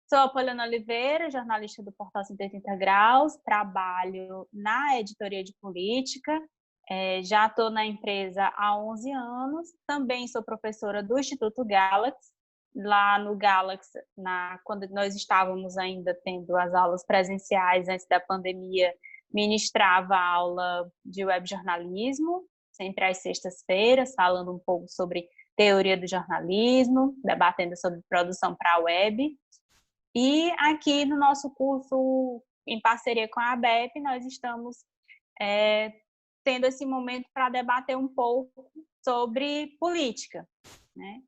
Sou a Poliana Oliveira, jornalista do Portal 180 Graus, trabalho na editoria de política, já estou na empresa há 11 anos, também sou professora do Instituto Galaxy, lá no Galaxy, quando nós estávamos ainda tendo as aulas presenciais antes da pandemia, ministrava aula de webjornalismo, sempre às sextas-feiras, falando um pouco sobre teoria do jornalismo, debatendo sobre produção para a web. E aqui no nosso curso, em parceria com a ABEP, nós estamos tendo esse momento para debater um pouco sobre política, né?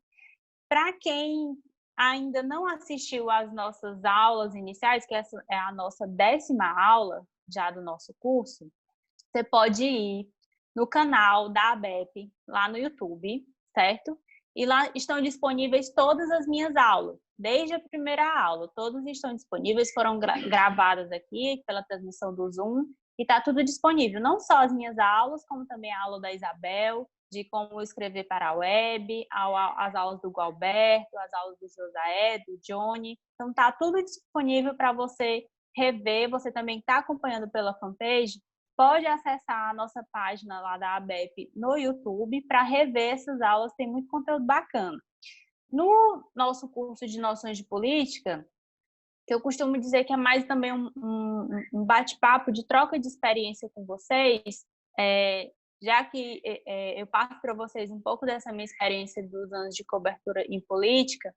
Para quem ainda não assistiu às nossas aulas iniciais, que essa é a nossa 10ª aula já do nosso curso, você pode ir no canal da ABEP, lá no YouTube, certo? E lá estão disponíveis todas as minhas aulas, desde a primeira aula. Todas estão disponíveis, foram gravadas aqui pela transmissão do Zoom, e está tudo disponível, não só as minhas aulas, como também a aula da Isabel, de como escrever para a web, as aulas do Gualberto, as aulas do Josaé, do Johnny. Então, está tudo disponível para você rever. Você também está acompanhando pela fanpage, pode acessar a nossa página lá da ABEP no YouTube para rever essas aulas, tem muito conteúdo bacana. No nosso curso de Noções de Política, que eu costumo dizer que é mais também um bate-papo de troca de experiência com vocês, já que eu passo para vocês um pouco dessa minha experiência dos anos de cobertura em política,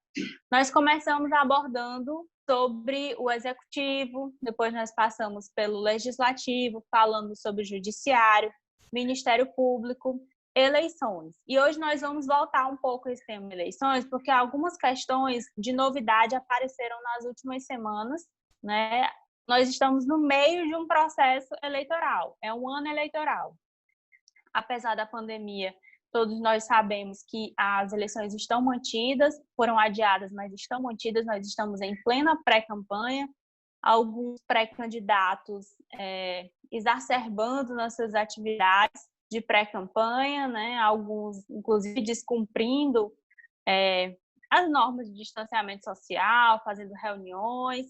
nós começamos abordando sobre o executivo, depois nós passamos pelo legislativo, falando sobre o judiciário, Ministério Público, eleições. E hoje nós vamos voltar um pouco esse tema eleições, porque algumas questões de novidade apareceram nas últimas semanas, né? Nós estamos no meio de um processo eleitoral, é um ano eleitoral. Apesar da pandemia, todos nós sabemos que as eleições estão mantidas, foram adiadas, mas estão mantidas, nós estamos em plena pré-campanha, alguns pré-candidatos exacerbando nas suas atividades de pré-campanha, né? Alguns, inclusive, descumprindo as normas de distanciamento social, fazendo reuniões,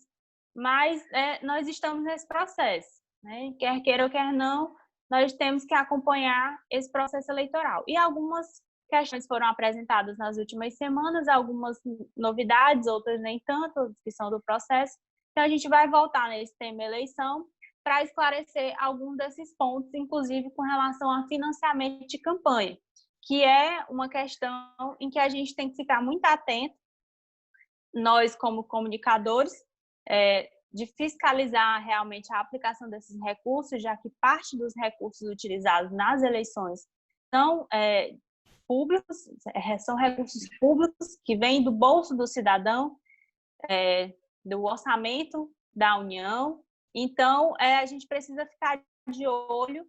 mas nós estamos nesse processo, né? Quer queira ou quer não, nós temos que acompanhar esse processo eleitoral. E algumas questões foram apresentadas nas últimas semanas, algumas novidades, outras nem tanto, outras que são do processo. Então, a gente vai voltar nesse tema eleição para esclarecer alguns desses pontos, inclusive com relação a financiamento de campanha, que é uma questão em que a gente tem que ficar muito atento, nós como comunicadores, de fiscalizar realmente a aplicação desses recursos, já que parte dos recursos utilizados nas eleições são públicos, são recursos públicos que vêm do bolso do cidadão, do orçamento da União. Então, a gente precisa ficar de olho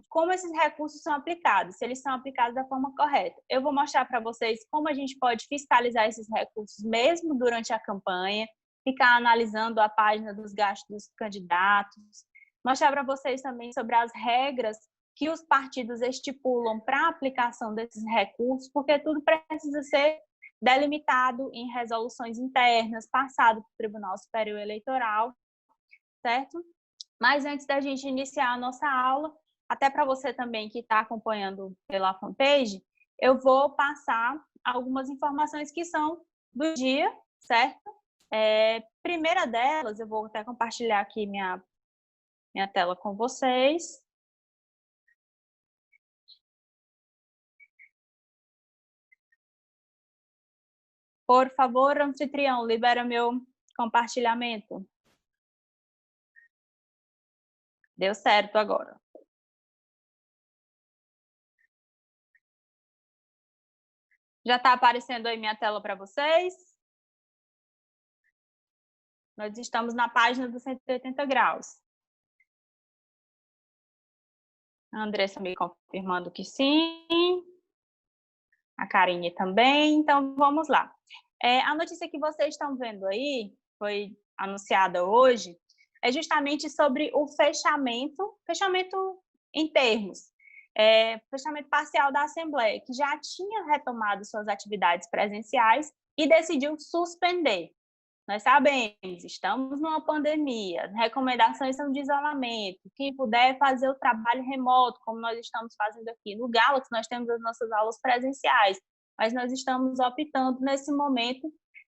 como esses recursos são aplicados, se eles são aplicados da forma correta. Eu vou mostrar para vocês como a gente pode fiscalizar esses recursos mesmo durante a campanha, ficar analisando a página dos gastos dos candidatos, mostrar para vocês também sobre as regras que os partidos estipulam para a aplicação desses recursos, porque tudo precisa ser delimitado em resoluções internas, passado para o Tribunal Superior Eleitoral, certo? Mas antes da gente iniciar a nossa aula, até para você também que está acompanhando pela fanpage, eu vou passar algumas informações que são do dia, certo? Primeira delas, eu vou até compartilhar aqui minha tela com vocês. Por favor, anfitrião, libera meu compartilhamento. Deu certo agora. Já está aparecendo aí minha tela para vocês? Nós estamos na página do 180 graus. A Andressa me confirmando que sim. A Karine também. Então, vamos lá. A notícia que vocês estão vendo aí, foi anunciada hoje, é justamente sobre o fechamento em termos, fechamento parcial da Assembleia, que já tinha retomado suas atividades presenciais e decidiu suspender. nós sabemos, estamos numa pandemia, recomendações são de isolamento, quem puder fazer o trabalho remoto, como nós estamos fazendo aqui. No Galaxy, nós temos as nossas aulas presenciais, mas nós estamos optando nesse momento,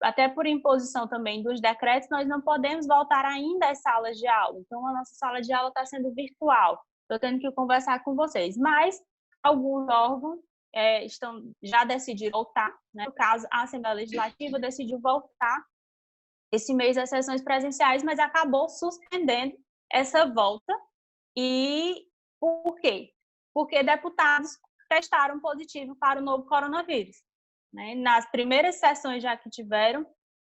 até por imposição também dos decretos, nós não podemos voltar ainda às salas de aula. Então, a nossa sala de aula está sendo virtual. Estou tendo que conversar com vocês, mas alguns órgãos já decidiram voltar, né? No caso, a Assembleia Legislativa decidiu voltar esse mês as sessões presenciais, mas acabou suspendendo essa volta. E por quê? Porque deputados testaram positivo para o novo coronavírus, né? Nas primeiras sessões já que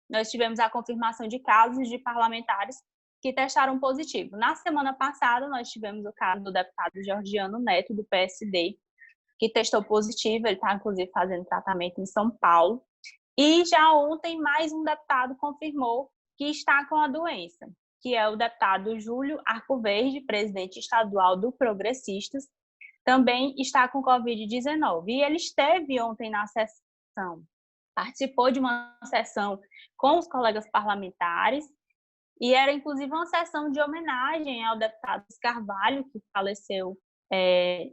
nós tivemos a confirmação de casos de parlamentares que testaram positivo. Na semana passada, nós tivemos o caso do deputado Georgiano Neto, do PSD, que testou positivo, ele está, inclusive, fazendo tratamento em São Paulo. E já ontem, mais um deputado confirmou que está com a doença, que é o deputado Júlio Arcoverde, presidente estadual do Progressistas, também está com Covid-19. E ele esteve ontem na sessão, participou de uma sessão com os colegas parlamentares, e era, inclusive, uma sessão de homenagem ao deputado Carvalho, que faleceu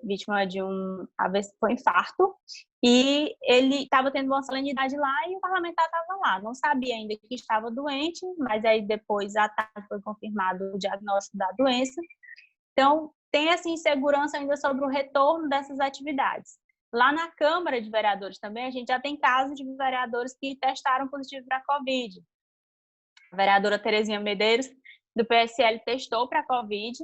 vítima de um infarto, e ele estava tendo uma solenidade lá e o parlamentar estava lá. Não sabia ainda que estava doente, mas aí depois à tarde foi confirmado o diagnóstico da doença. Então, tem essa insegurança ainda sobre o retorno dessas atividades. Lá na Câmara de Vereadores também, a gente já tem casos de vereadores que testaram positivo para a Covid. A vereadora Terezinha Medeiros, do PSL, testou para a Covid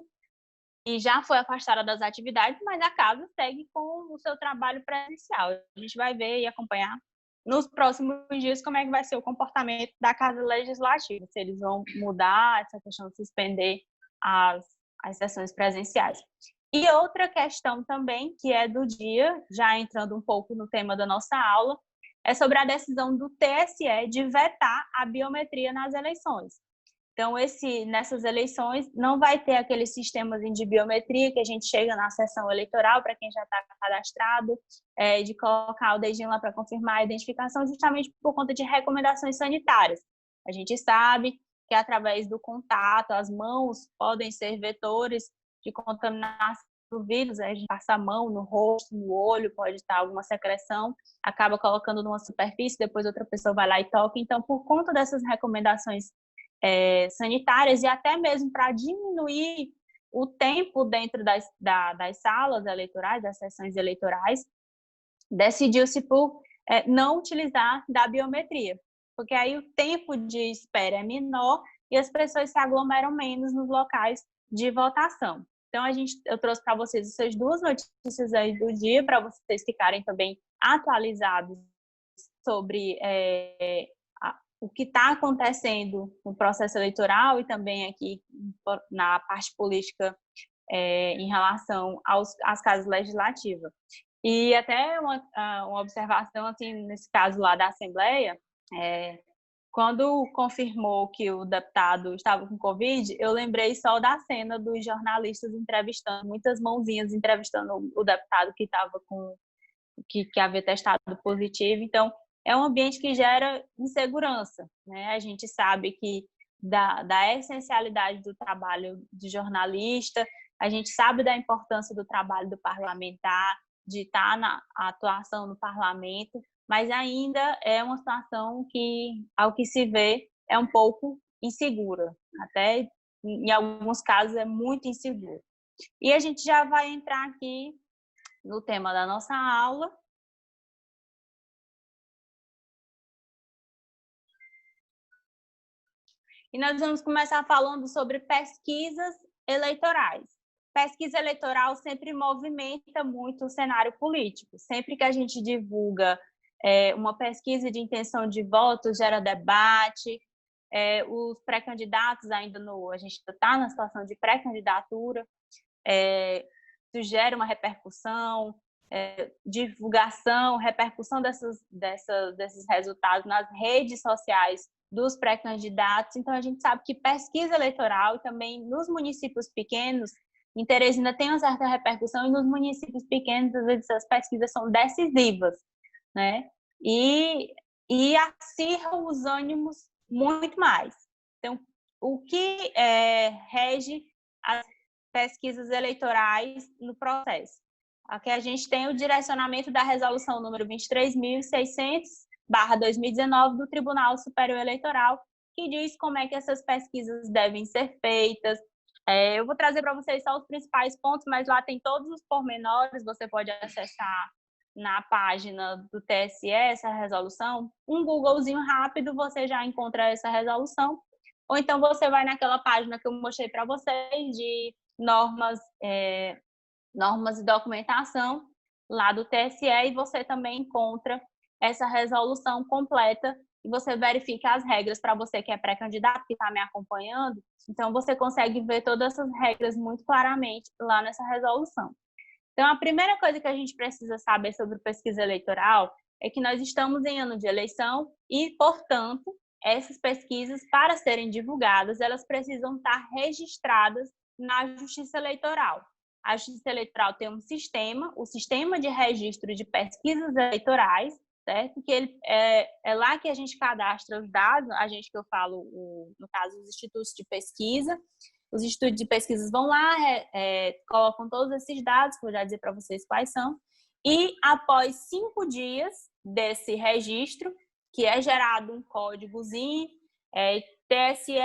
e já foi afastada das atividades, mas a casa segue com o seu trabalho presencial. A gente vai ver e acompanhar nos próximos dias como é que vai ser o comportamento da Casa Legislativa, se eles vão mudar essa questão de suspender as sessões presenciais. E outra questão também, que é do dia, já entrando um pouco no tema da nossa aula, é sobre a decisão do TSE de vetar a biometria nas eleições. Então, nessas eleições, não vai ter aqueles sistemas de biometria que a gente chega na sessão eleitoral, para quem já está cadastrado, de colocar o dedinho lá para confirmar a identificação, justamente por conta de recomendações sanitárias. A gente sabe que, através do contato, as mãos podem ser vetores de contaminação do vírus, a gente passa a mão no rosto, no olho, pode estar alguma secreção, acaba colocando numa superfície, depois outra pessoa vai lá e toca. Então, por conta dessas recomendações sanitárias e até mesmo para diminuir o tempo dentro das salas eleitorais, das sessões eleitorais, decidiu-se por não utilizar da biometria, porque aí o tempo de espera é menor e as pessoas se aglomeram menos nos locais de votação. Então, eu trouxe para vocês essas duas notícias aí do dia, para vocês ficarem também atualizados sobre o que está acontecendo no processo eleitoral e também aqui na parte política em relação às casas legislativas. E até uma observação, assim, nesse caso lá da Assembleia, quando confirmou que o deputado estava com Covid, eu lembrei só da cena dos jornalistas entrevistando, muitas mãozinhas entrevistando o deputado que estava que havia testado positivo. Então, é um ambiente que gera insegurança, né? A gente sabe que da essencialidade do trabalho de jornalista, a gente sabe da importância do trabalho do parlamentar, de estar na atuação no parlamento, mas ainda é uma situação que, ao que se vê, é um pouco insegura, até em alguns casos é muito insegura. E a gente já vai entrar aqui no tema da nossa aula. E nós vamos começar falando sobre pesquisas eleitorais. Pesquisa eleitoral sempre movimenta muito o cenário político. Sempre que a gente divulga uma pesquisa de intenção de voto, gera debate. Os pré-candidatos a gente está na situação de pré-candidatura, isso gera uma repercussão, divulgação, repercussão desses resultados nas redes sociais dos pré-candidatos. Então, a gente sabe que pesquisa eleitoral e também nos municípios pequenos, em Teresina tem uma certa repercussão e nos municípios pequenos, às vezes, as pesquisas são decisivas, né? E acirram os ânimos muito mais. Então, o que rege as pesquisas eleitorais no processo? Aqui a gente tem o direcionamento da resolução número 23.600/2019 do Tribunal Superior Eleitoral, que diz como é que essas pesquisas devem ser feitas. Eu vou trazer para vocês só os principais pontos, mas lá tem todos os pormenores, você pode acessar na página do TSE essa resolução. Um Googlezinho rápido, você já encontra essa resolução. Ou então você vai naquela página que eu mostrei para vocês de normas e documentação lá do TSE, e você também encontra essa resolução completa e você verifica as regras para você que é pré-candidato, que está me acompanhando. Então, você consegue ver todas essas regras muito claramente lá nessa resolução. Então, a primeira coisa que a gente precisa saber sobre pesquisa eleitoral é que nós estamos em ano de eleição e, portanto, essas pesquisas, para serem divulgadas, elas precisam estar registradas na Justiça Eleitoral. A Justiça Eleitoral tem um sistema, o Sistema de Registro de Pesquisas Eleitorais, certo? Que ele, é lá que a gente cadastra os dados, a gente que eu falo, no caso, os institutos de pesquisa. Os institutos de pesquisas vão lá, colocam todos esses dados, que eu vou já dizer para vocês quais são, e após 5 dias desse registro, que é gerado um códigozinho, TSE,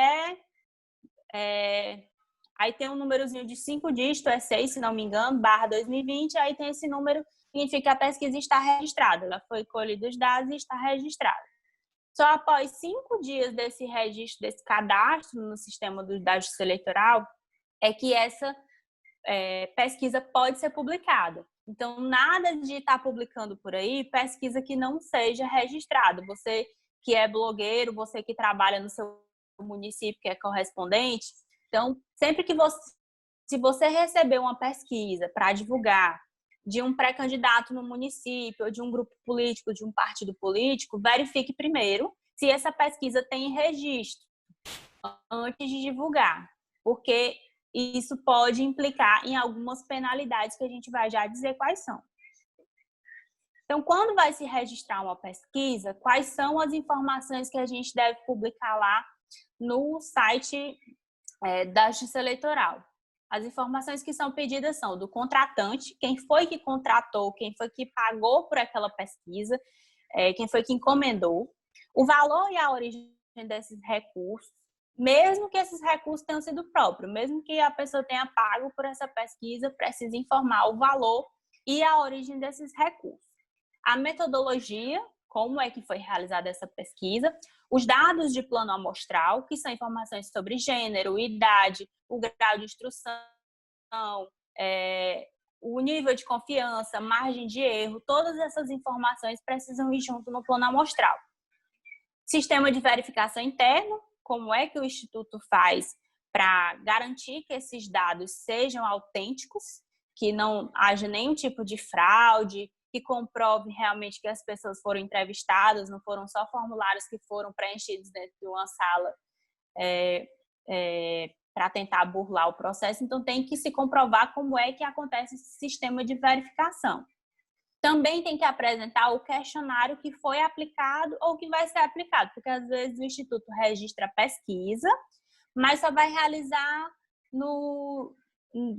aí tem um númerozinho de 5 dígitos, é 6, se não me engano, /2020, aí tem esse número, significa que a pesquisa está registrada, ela foi colhida os dados e está registrada. Só após 5 dias desse registro, desse cadastro no sistema da Justiça Eleitoral, é que essa pesquisa pode ser publicada. Então, nada de estar publicando por aí pesquisa que não seja registrada. Você que é blogueiro, você que trabalha no seu município, que é correspondente, então, sempre que se você receber uma pesquisa para divulgar de um pré-candidato no município, ou de um grupo político, de um partido político, verifique primeiro se essa pesquisa tem registro antes de divulgar, porque isso pode implicar em algumas penalidades que a gente vai já dizer quais são. Então, quando vai se registrar uma pesquisa, quais são as informações que a gente deve publicar lá no site da Justiça Eleitoral? As informações que são pedidas são do contratante, quem foi que contratou, quem foi que pagou por aquela pesquisa, quem foi que encomendou, o valor e a origem desses recursos, mesmo que esses recursos tenham sido próprios, mesmo que a pessoa tenha pago por essa pesquisa, precisa informar o valor e a origem desses recursos. A metodologia, como é que foi realizada essa pesquisa, os dados de plano amostral, que são informações sobre gênero, idade, o grau de instrução, o nível de confiança, margem de erro, todas essas informações precisam ir junto no plano amostral. Sistema de verificação interno, como é que o Instituto faz para garantir que esses dados sejam autênticos, que não haja nenhum tipo de fraude, que comprove realmente que as pessoas foram entrevistadas, não foram só formulários que foram preenchidos dentro de uma sala para tentar burlar o processo. Então, tem que se comprovar como é que acontece esse sistema de verificação. Também tem que apresentar o questionário que foi aplicado ou que vai ser aplicado, porque às vezes o Instituto registra pesquisa, mas só vai realizar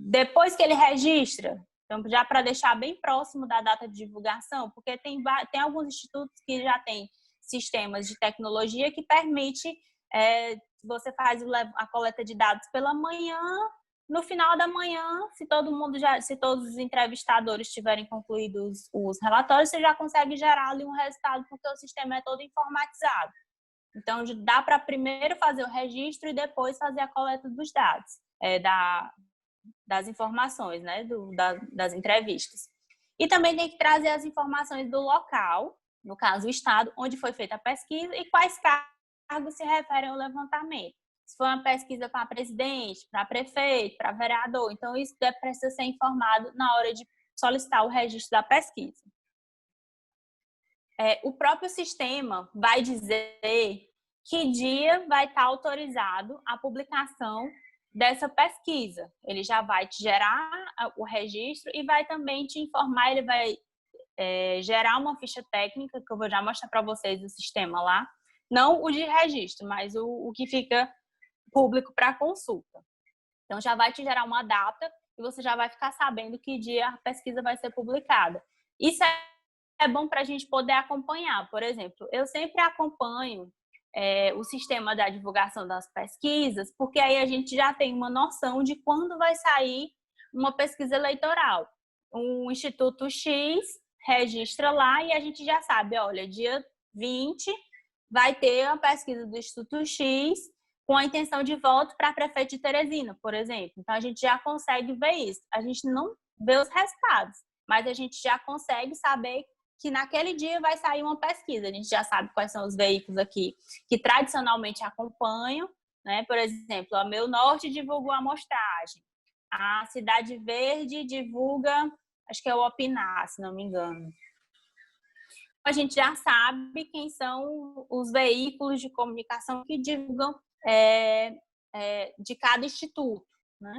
depois que ele registra. Então, já para deixar bem próximo da data de divulgação, porque tem alguns institutos que já têm sistemas de tecnologia que permite você faz a coleta de dados pela manhã, no final da manhã, se todos os entrevistadores tiverem concluído os relatórios, você já consegue gerar ali um resultado, porque o sistema é todo informatizado. Então, dá para primeiro fazer o registro e depois fazer a coleta dos dados, das informações, né, das entrevistas. E também tem que trazer as informações do local, no caso o estado, onde foi feita a pesquisa e quais cargos se referem ao levantamento. Se for uma pesquisa para presidente, para prefeito, para vereador, então isso precisa ser informado na hora de solicitar o registro da pesquisa. O próprio sistema vai dizer que dia vai estar autorizado a publicação dessa pesquisa. Ele já vai te gerar o registro e vai também te informar, ele vai gerar uma ficha técnica, que eu vou já mostrar para vocês o sistema lá, não o de registro, mas o que fica público para consulta. Então, já vai te gerar uma data e você já vai ficar sabendo que dia a pesquisa vai ser publicada. Isso é bom para a gente poder acompanhar. Por exemplo, eu sempre acompanho o sistema da divulgação das pesquisas, porque aí a gente já tem uma noção de quando vai sair uma pesquisa eleitoral. Um Instituto X registra lá e a gente já sabe, olha, dia 20 vai ter uma pesquisa do Instituto X com a intenção de voto para prefeito de Teresina, por exemplo. Então, a gente já consegue ver isso. A gente não vê os resultados, mas a gente já consegue saber que naquele dia vai sair uma pesquisa. A gente já sabe quais são os veículos aqui que tradicionalmente acompanham, né? Por exemplo, a Meu Norte divulgou a amostragem. A Cidade Verde divulga, acho que é o Opinar, se não me engano. A gente já sabe quem são os veículos de comunicação que divulgam de cada instituto, né?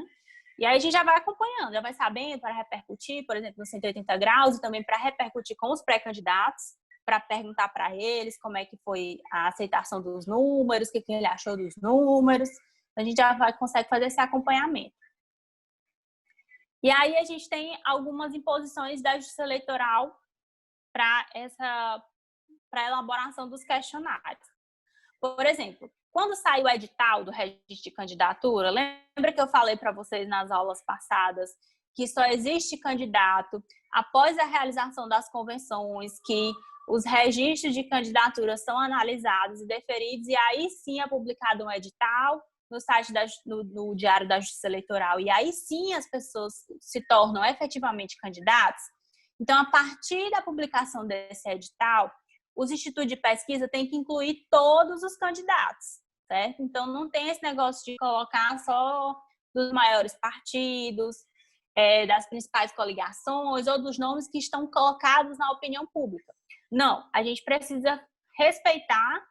E aí a gente já vai acompanhando, já vai sabendo para repercutir, por exemplo, no 180 graus, e também para repercutir com os pré-candidatos, para perguntar para eles como é que foi a aceitação dos números, o que ele achou dos números. A gente já consegue fazer esse acompanhamento. E aí a gente tem algumas imposições da Justiça Eleitoral para a elaboração dos questionários. Por exemplo, quando sai o edital do registro de candidatura, lembra que eu falei para vocês nas aulas passadas que só existe candidato após a realização das convenções, que os registros de candidatura são analisados e deferidos, e aí sim é publicado um edital no site no Diário da Justiça Eleitoral, e aí sim as pessoas se tornam efetivamente candidatos. Então, a partir da publicação desse edital, os institutos de pesquisa têm que incluir todos os candidatos, certo? Então, não tem esse negócio de colocar só dos maiores partidos, das principais coligações ou dos nomes que estão colocados na opinião pública. Não, a gente precisa respeitar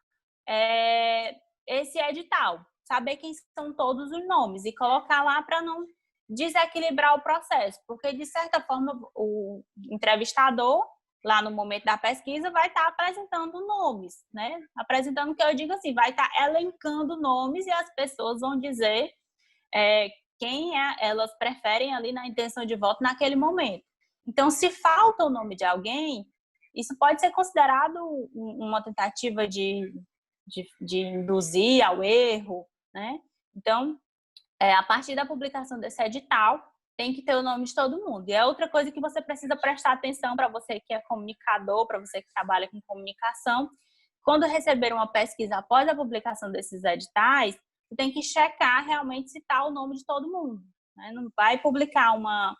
esse edital, saber quem são todos os nomes e colocar lá para não desequilibrar o processo, porque, de certa forma, o entrevistador, lá no momento da pesquisa, vai estar apresentando nomes, né? Apresentando o que eu digo assim, vai estar elencando nomes e as pessoas vão dizer quem elas preferem ali na intenção de voto naquele momento. Então, se falta o nome de alguém, isso pode ser considerado uma tentativa de induzir ao erro, né? Então, a partir da publicação desse edital, tem que ter o nome de todo mundo. E é outra coisa que você precisa prestar atenção para você que é comunicador, para você que trabalha com comunicação. Quando receber uma pesquisa após a publicação desses editais, você tem que checar realmente se está o nome de todo mundo, né? Não vai publicar uma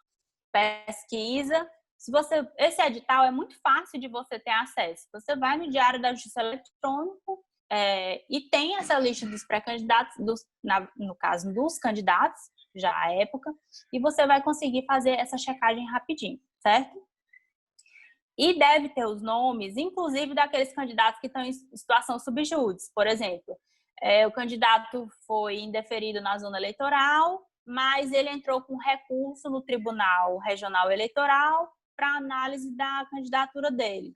pesquisa. Esse edital é muito fácil de você ter acesso. Você vai no Diário da Justiça Eletrônico e tem essa lista dos pré-candidatos, no caso dos candidatos, já à época, e você vai conseguir fazer essa checagem rapidinho, certo? E deve ter os nomes, inclusive daqueles candidatos que estão em situação subjúdice. Por exemplo, o candidato foi indeferido na zona eleitoral, mas ele entrou com recurso no Tribunal Regional Eleitoral para análise da candidatura dele.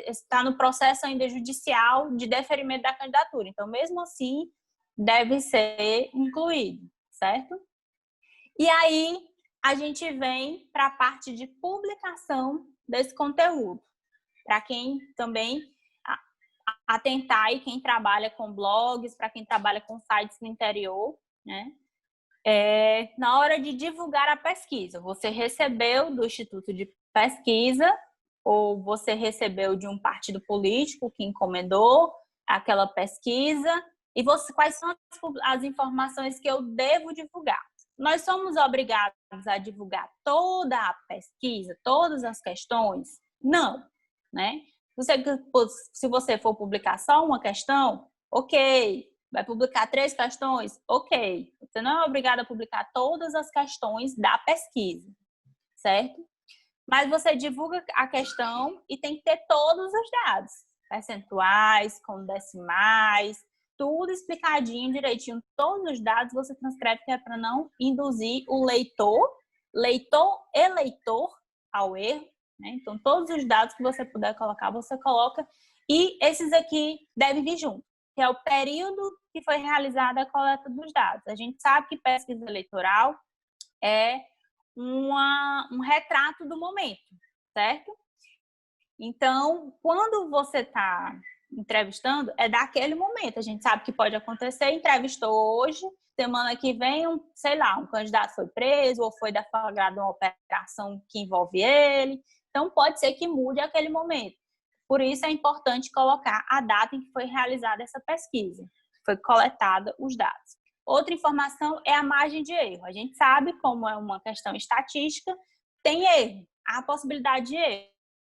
Está no processo ainda judicial de deferimento da candidatura. Então, mesmo assim, deve ser incluído, certo? E aí, a gente vem para a parte de publicação desse conteúdo. Para quem também atentar e quem trabalha com blogs, para quem trabalha com sites no interior, né? Na hora de divulgar a pesquisa, você recebeu do Instituto de Pesquisa ou você recebeu de um partido político que encomendou aquela pesquisa e quais são as informações que eu devo divulgar. Nós somos obrigados a divulgar toda a pesquisa, todas as questões? Não, né? Se você for publicar só uma questão, ok. Vai publicar 3 questões? Ok. Você não é obrigado a publicar todas as questões da pesquisa, certo? Mas você divulga a questão e tem que ter todos os dados, percentuais, com decimais, tudo explicadinho, direitinho, todos os dados você transcreve, que é para não induzir o leitor ao erro, né? Então, todos os dados que você puder colocar, você coloca E esses aqui devem vir junto, que é o período que foi realizada a coleta dos dados. A gente sabe que pesquisa eleitoral é um retrato do momento, certo? Então, quando você está entrevistando, é daquele momento. A gente sabe que pode acontecer, entrevistou hoje, semana que vem, sei lá, um candidato foi preso ou foi deflagrado uma operação que envolve ele. Então, pode ser que mude aquele momento. Por isso, é importante colocar a data em que foi realizada essa pesquisa, foi coletada os dados. Outra informação é a margem de erro. A gente sabe, como é uma questão estatística, tem erro, há possibilidade de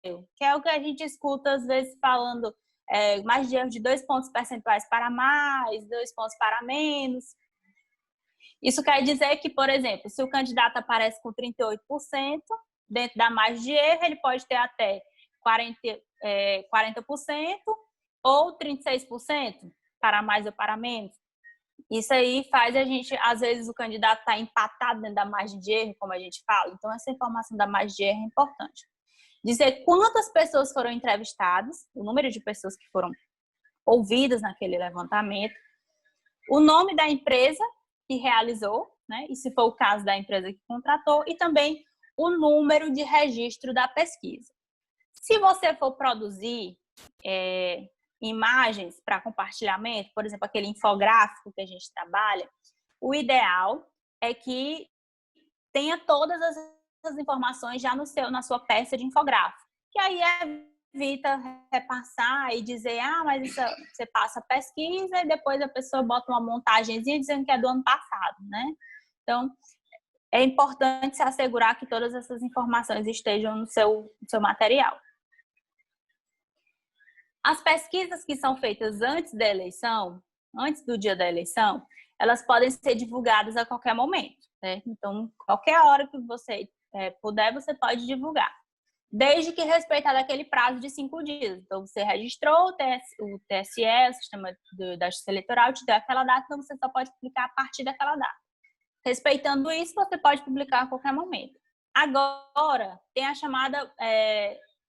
erro, que é o que a gente escuta às vezes falando mais de erro de 2 pontos percentuais para mais, 2 pontos para menos. Isso quer dizer que, por exemplo, se o candidato aparece com 38%, dentro da margem de erro, ele pode ter até 40% ou 36% para mais ou para menos. Isso aí faz a gente, às vezes, o candidato está empatado dentro da margem de erro, como a gente fala. Então, essa informação da margem de erro é importante. Dizer quantas pessoas foram entrevistadas, o número de pessoas que foram ouvidas naquele levantamento, o nome da empresa que realizou, né? E se for o caso da empresa que contratou, e também o número de registro da pesquisa. Se você for produzir imagens para compartilhamento, por exemplo, aquele infográfico que a gente trabalha, o ideal é que tenha todas as informações já na sua peça de infográfico, que aí evita repassar e dizer, mas isso, você passa a pesquisa e depois a pessoa bota uma montagenzinha dizendo que é do ano passado, né? Então, é importante se assegurar que todas essas informações estejam no seu material. As pesquisas que são feitas antes da eleição, antes do dia da eleição, elas podem ser divulgadas a qualquer momento, né? Então, qualquer hora que você puder, você pode divulgar, desde que respeitar aquele prazo de 5 dias. Então, você registrou o TSE, o Sistema da Justiça Eleitoral, te deu aquela data, então você só pode publicar a partir daquela data. Respeitando isso, você pode publicar a qualquer momento. Agora, tem a chamada,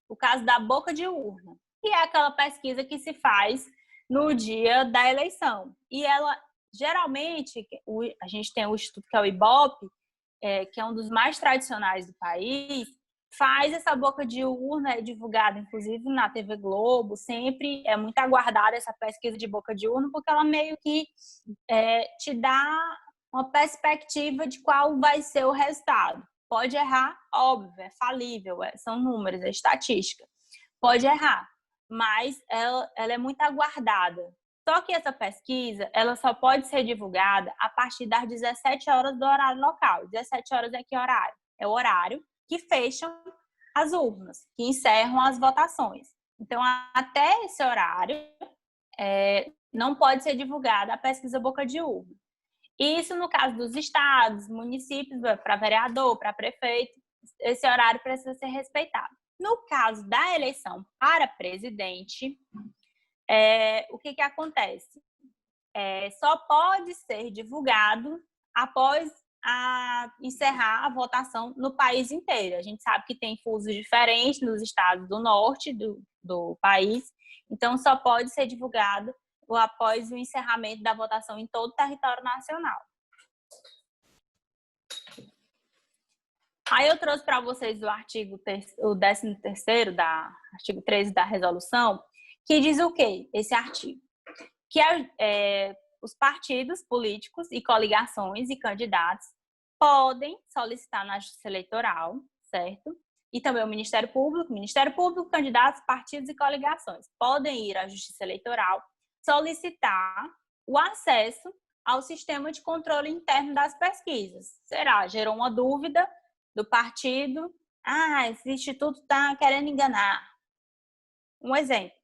o caso da boca de urna, que é aquela pesquisa que se faz no dia da eleição. E ela, geralmente, a gente tem o instituto que é o IBOP, que é um dos mais tradicionais do país, faz essa boca de urna, é divulgada, inclusive, na TV Globo, sempre é muito aguardada essa pesquisa de boca de urna, porque ela meio que te dá uma perspectiva de qual vai ser o resultado. Pode errar, óbvio, é falível, são números, é estatística. Pode errar, mas ela é muito aguardada. Só que essa pesquisa, ela só pode ser divulgada a partir das 17 horas do horário local. 17 horas é que horário? É o horário que fecham as urnas, que encerram as votações. Então, até esse horário, não pode ser divulgada a pesquisa boca de urna. Isso no caso dos estados, municípios, para vereador, para prefeito, esse horário precisa ser respeitado. No caso da eleição para presidente, o que acontece? Só pode ser divulgado após encerrar a votação no país inteiro. A gente sabe que tem fusos diferentes nos estados do norte do país, então só pode ser divulgado após o encerramento da votação em todo o território nacional. Aí eu trouxe para vocês o artigo 13º, artigo 13 da resolução, que diz o quê? Esse artigo. Que os partidos políticos e coligações e candidatos podem solicitar na Justiça Eleitoral, certo? E também o Ministério Público, candidatos, partidos e coligações podem ir à Justiça Eleitoral solicitar o acesso ao sistema de controle interno das pesquisas. Gerou uma dúvida do partido, esse instituto está querendo enganar. Um exemplo.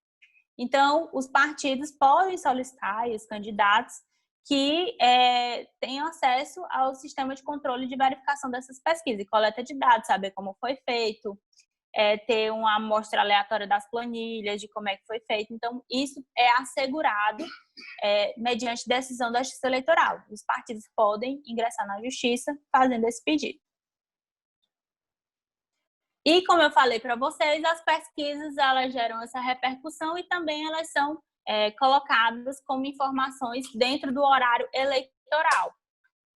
Então, os partidos podem solicitar, e os candidatos, que tenham acesso ao sistema de controle de verificação dessas pesquisas, e coleta de dados, saber como foi feito, ter uma amostra aleatória das planilhas, de como é que foi feito. Então, isso é assegurado mediante decisão da Justiça Eleitoral. Os partidos podem ingressar na Justiça fazendo esse pedido. E como eu falei para vocês, as pesquisas elas geram essa repercussão e também elas são colocadas como informações dentro do horário eleitoral.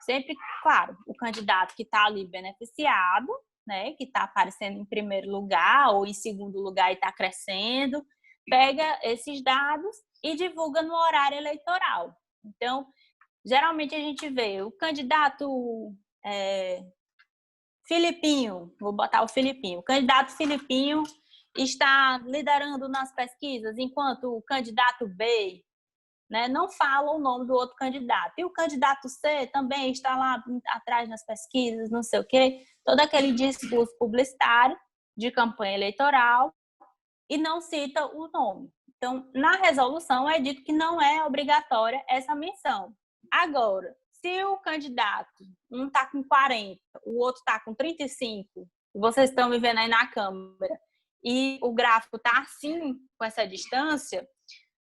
Sempre, claro, o candidato que está ali beneficiado, né, que está aparecendo em primeiro lugar ou em segundo lugar e está crescendo, pega esses dados e divulga no horário eleitoral. Então, geralmente a gente vê o candidato Filipinho, vou botar o Filipinho, o candidato Filipinho está liderando nas pesquisas, enquanto o candidato B, né, não fala o nome do outro candidato. E o candidato C também está lá atrás nas pesquisas, não sei o quê, todo aquele discurso publicitário de campanha eleitoral e não cita o nome. Então, na resolução é dito que não é obrigatória essa menção. Agora, se o candidato, um está com 40, o outro está com 35, vocês estão me vendo aí na câmera, e o gráfico está assim, com essa distância,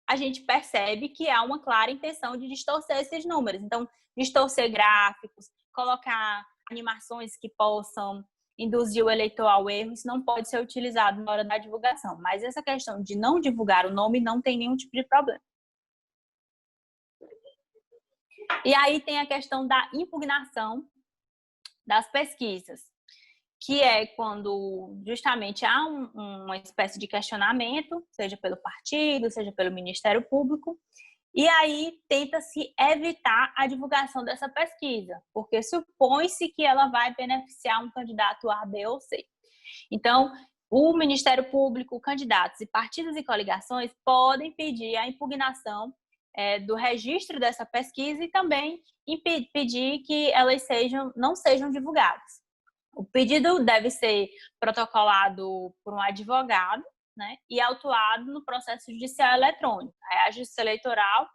a gente percebe que há uma clara intenção de distorcer esses números. Então, distorcer gráficos, colocar animações que possam induzir o eleitor ao erro, isso não pode ser utilizado na hora da divulgação. Mas essa questão de não divulgar o nome não tem nenhum tipo de problema. E aí tem a questão da impugnação das pesquisas, que é quando justamente há uma espécie de questionamento, seja pelo partido, seja pelo Ministério Público, e aí tenta-se evitar a divulgação dessa pesquisa, porque supõe-se que ela vai beneficiar um candidato A, B ou C. Então, o Ministério Público, candidatos e partidos e coligações podem pedir a impugnação do registro dessa pesquisa e também pedir que elas não sejam divulgadas. O pedido deve ser protocolado por um advogado, né, e autuado no processo judicial eletrônico. A Justiça Eleitoral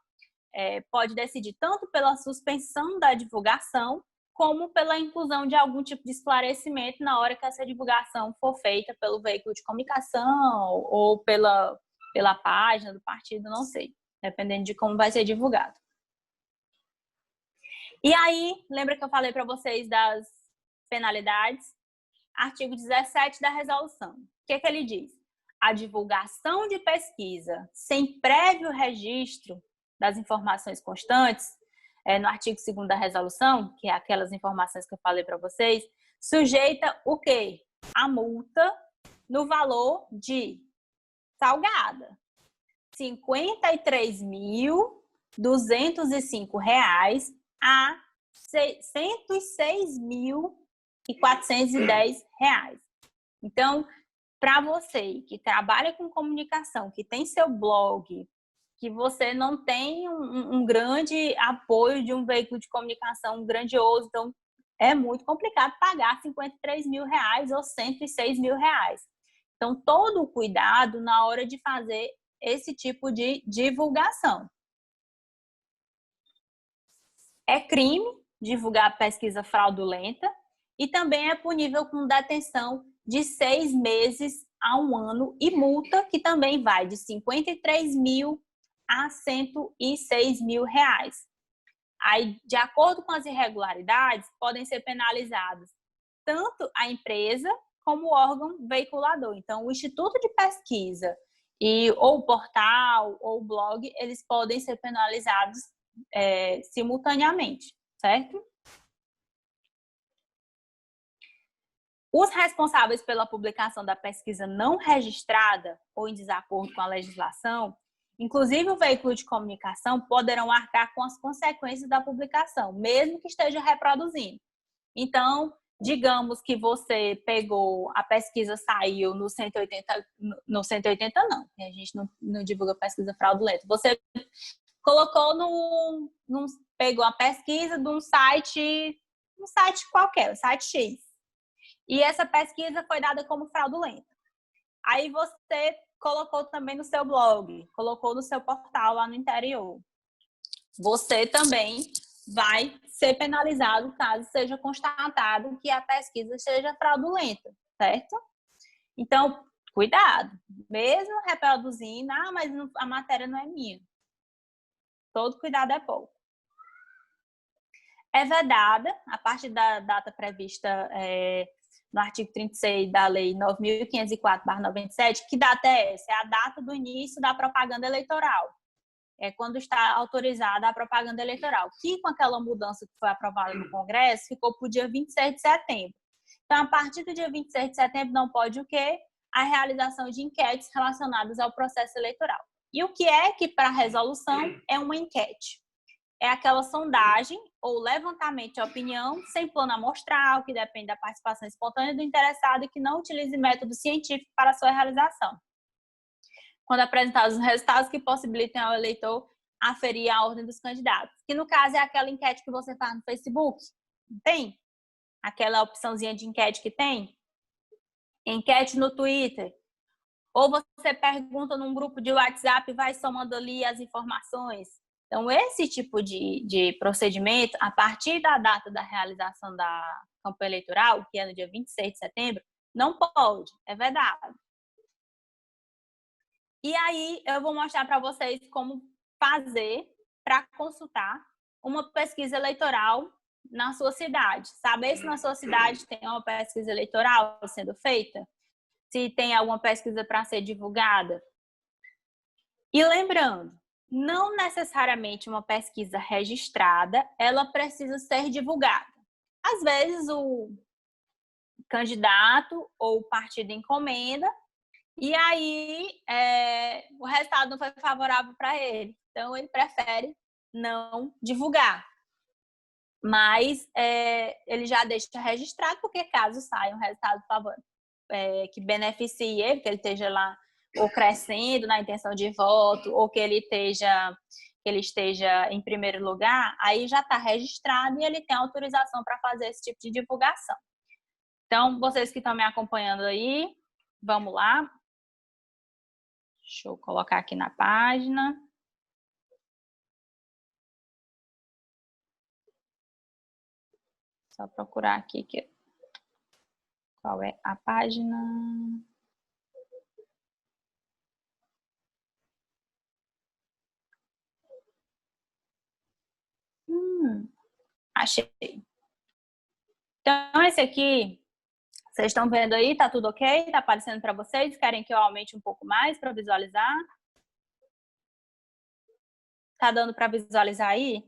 pode decidir tanto pela suspensão da divulgação, como pela inclusão de algum tipo de esclarecimento na hora que essa divulgação for feita pelo veículo de comunicação ou pela página do partido, não sei, dependendo de como vai ser divulgado. E aí, lembra que eu falei para vocês das penalidades? Artigo 17 da resolução. O que ele diz? A divulgação de pesquisa sem prévio registro das informações constantes, no artigo 2º da resolução, que é aquelas informações que eu falei para vocês, sujeita o quê? A multa no valor de salgada, R$ 53.205 a R$ 106.410. Então, para você que trabalha com comunicação, que tem seu blog, que você não tem um grande apoio de um veículo de comunicação grandioso, então é muito complicado pagar R$ 53.000 ou R$ 106.000. Então, todo o cuidado na hora de fazer esse tipo de divulgação. É crime divulgar pesquisa fraudulenta e também é punível com detenção de 6 meses a 1 ano e multa que também vai de R$ 53.000 a R$ 106.000. Aí, de acordo com as irregularidades, podem ser penalizados tanto a empresa como o órgão veiculador. Então, o Instituto de Pesquisa ou o portal ou o blog, eles podem ser penalizados simultaneamente, certo? Os responsáveis pela publicação da pesquisa não registrada ou em desacordo com a legislação, inclusive o veículo de comunicação, poderão arcar com as consequências da publicação, mesmo que esteja reproduzindo. Então, digamos que você pegou, a pesquisa saiu no 180 não, a gente não divulga pesquisa fraudulenta. Você colocou pegou a pesquisa de um site qualquer, um site X. E essa pesquisa foi dada como fraudulenta. Aí você colocou também no seu blog, colocou no seu portal lá no interior. Você também vai ser penalizado caso seja constatado que a pesquisa seja fraudulenta, certo? Então, cuidado. Mesmo reproduzindo, mas a matéria não é minha. Todo cuidado é pouco. É vedada, a partir da data prevista no artigo 36 da Lei 9.504/97, que data é essa? É a data do início da propaganda eleitoral. É quando está autorizada a propaganda eleitoral, que com aquela mudança que foi aprovada no Congresso, ficou para o dia 26 de setembro. Então, a partir do dia 26 de setembro, não pode o quê? A realização de enquetes relacionadas ao processo eleitoral. E o que é que, para a resolução, é uma enquete? É aquela sondagem ou levantamento de opinião sem plano amostral, que depende da participação espontânea do interessado e que não utilize método científico para sua realização. Quando apresentados os resultados que possibilitem ao eleitor aferir a ordem dos candidatos. Que, no caso, é aquela enquete que você faz no Facebook. Não tem? Aquela opçãozinha de enquete que tem? Enquete no Twitter. Ou você pergunta num grupo de WhatsApp e vai somando ali as informações. Então, esse tipo de procedimento, a partir da data da realização da campanha eleitoral, que é no dia 26 de setembro, não pode, é vedado. E aí, eu vou mostrar para vocês como fazer para consultar uma pesquisa eleitoral na sua cidade. Saber se na sua cidade tem uma pesquisa eleitoral sendo feita, se tem alguma pesquisa para ser divulgada. E lembrando, não necessariamente uma pesquisa registrada, ela precisa ser divulgada. Às vezes, o candidato ou o partido encomenda, e aí o resultado não foi favorável para ele. Então, ele prefere não divulgar. Mas ele já deixa registrado, porque caso saia um resultado favorável, que beneficie ele, que ele esteja lá ou crescendo na intenção de voto, ou que ele esteja em primeiro lugar, aí já está registrado e ele tem autorização para fazer esse tipo de divulgação. Então, vocês que estão me acompanhando aí, vamos lá. Deixa eu colocar aqui na página. Só procurar aqui qual é a página. Achei. Então, esse aqui, vocês estão vendo aí? Tá tudo ok? Tá aparecendo para vocês? Querem que eu aumente um pouco mais para visualizar? Tá dando para visualizar aí?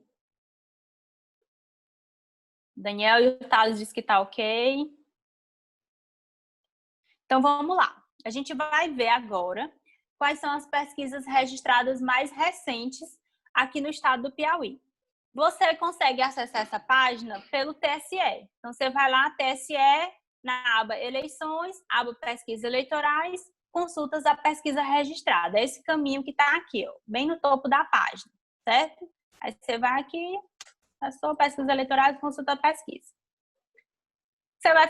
Daniel e o Thales dizem que tá ok. Então, vamos lá. A gente vai ver agora quais são as pesquisas registradas mais recentes aqui no estado do Piauí. Você consegue acessar essa página pelo TSE. Então, você vai lá, TSE, na aba Eleições, aba Pesquisas Eleitorais, consultas a pesquisa registrada. É esse caminho que está aqui, ó, bem no topo da página, certo? Aí você vai aqui, acessou pesquisas eleitorais, consulta a pesquisa. Você vai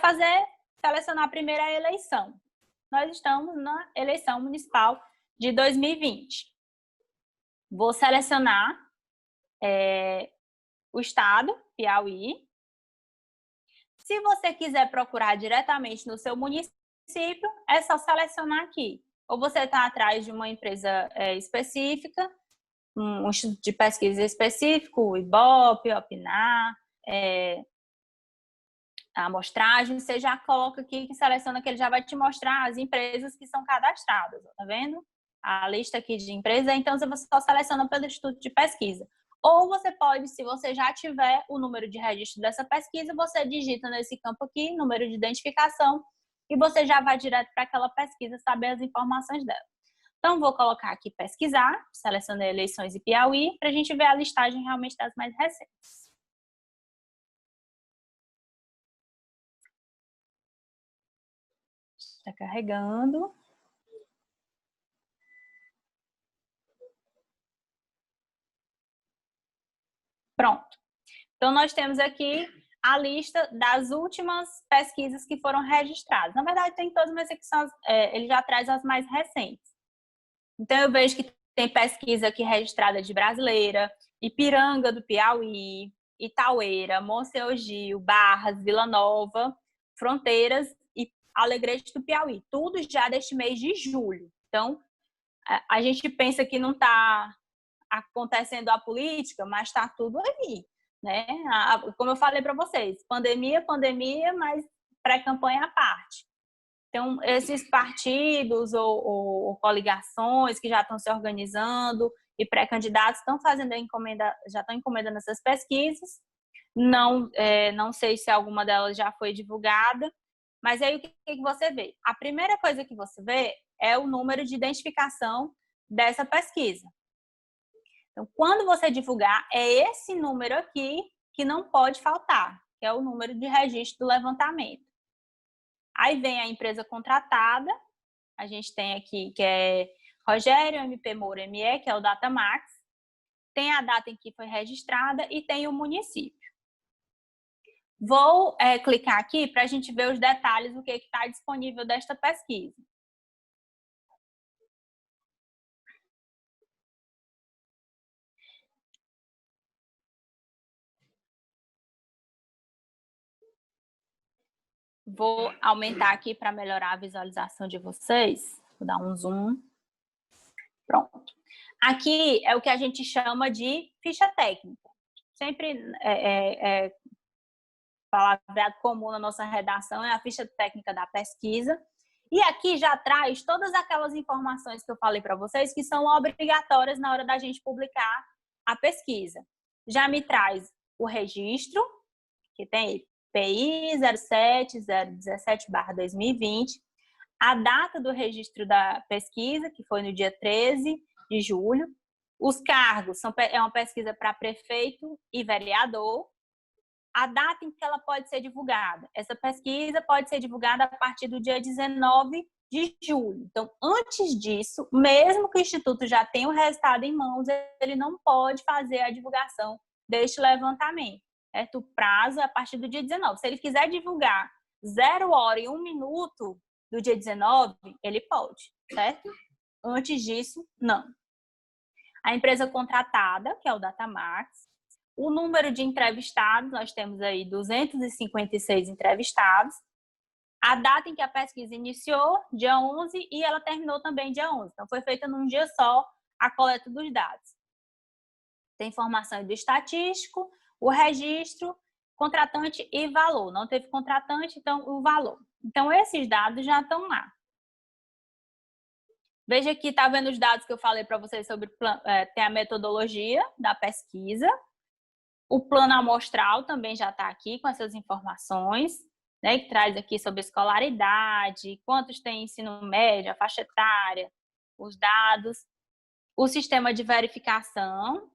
selecionar a primeira eleição. Nós estamos na eleição municipal de 2020. Vou selecionar o estado, Piauí. Se você quiser procurar diretamente no seu município, é só selecionar aqui. Ou você está atrás de uma empresa específica, um instituto de pesquisa específico, o IBOP, o OPINAR, a amostragem, você já coloca aqui, que seleciona que ele já vai te mostrar as empresas que são cadastradas, tá vendo? A lista aqui de empresas, então você só seleciona pelo instituto de pesquisa. Ou você pode, se você já tiver o número de registro dessa pesquisa, você digita nesse campo aqui, número de identificação, e você já vai direto para aquela pesquisa, saber as informações dela. Então, vou colocar aqui pesquisar, selecionei eleições e Piauí, para a gente ver a listagem realmente das mais recentes. Está carregando. Pronto. Então, nós temos aqui a lista das últimas pesquisas que foram registradas. Na verdade, tem todas, mas aqui são ele já traz as mais recentes. Então, eu vejo que tem pesquisa aqui registrada de Brasileira, Ipiranga do Piauí, Itaueira, Monsenhor Gil, Barras, Vila Nova, Fronteiras e Alegrete do Piauí. Tudo já deste mês de julho. Então, a gente pensa que não está acontecendo a política, mas está tudo aí, né? Como eu falei para vocês, pandemia, mas pré-campanha à parte. Então, esses partidos ou coligações que já estão se organizando e pré-candidatos estão fazendo a encomenda, já estão encomendando essas pesquisas. Não sei se alguma delas já foi divulgada, mas aí o que você vê? A primeira coisa que você vê é o número de identificação dessa pesquisa. Então, quando você divulgar, é esse número aqui que não pode faltar, que é o número de registro do levantamento. Aí vem a empresa contratada, a gente tem aqui que é Rogério MP Moura ME, que é o Datamax, tem a data em que foi registrada e tem o município. Vou clicar aqui para a gente ver os detalhes do que está disponível desta pesquisa. Vou aumentar aqui para melhorar a visualização de vocês. Vou dar um zoom. Pronto. Aqui é o que a gente chama de ficha técnica. Sempre palavreado comum na nossa redação é a ficha técnica da pesquisa. E aqui já traz todas aquelas informações que eu falei para vocês que são obrigatórias na hora da gente publicar a pesquisa. Já me traz o registro, que tem PI 07017/2020, a data do registro da pesquisa, que foi no dia 13 de julho. Os cargos, é uma pesquisa para prefeito e vereador. A data em que ela pode ser divulgada. Essa pesquisa pode ser divulgada a partir do dia 19 de julho. Então, antes disso, mesmo que o Instituto já tenha o resultado em mãos, ele não pode fazer a divulgação deste levantamento. Certo? O prazo é a partir do dia 19. Se ele quiser divulgar 0 hora e 1 minuto do dia 19, ele pode, certo? Antes disso, não. A empresa contratada, que é o Datamax, o número de entrevistados, nós temos aí 256 entrevistados. A data em que a pesquisa iniciou, dia 11, e ela terminou também dia 11. Então, foi feita num dia só a coleta dos dados. Tem informação do estatístico, o registro, contratante e valor. Não teve contratante, então o valor. Então, esses dados já estão lá. Veja aqui, tá vendo os dados que eu falei para vocês sobre tem a metodologia da pesquisa. O plano amostral também já está aqui com essas informações, né, que traz aqui sobre escolaridade, quantos tem ensino médio, a faixa etária, os dados, o sistema de verificação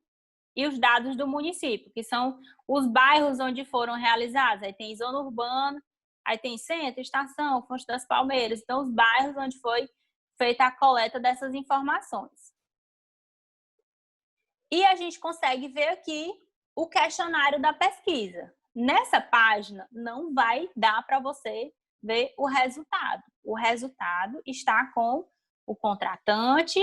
e os dados do município, que são os bairros onde foram realizados. Aí tem zona urbana, aí tem centro, estação, Fonte das Palmeiras. Então, os bairros onde foi feita a coleta dessas informações. E a gente consegue ver aqui o questionário da pesquisa. Nessa página, não vai dar para você ver o resultado. O resultado está com o contratante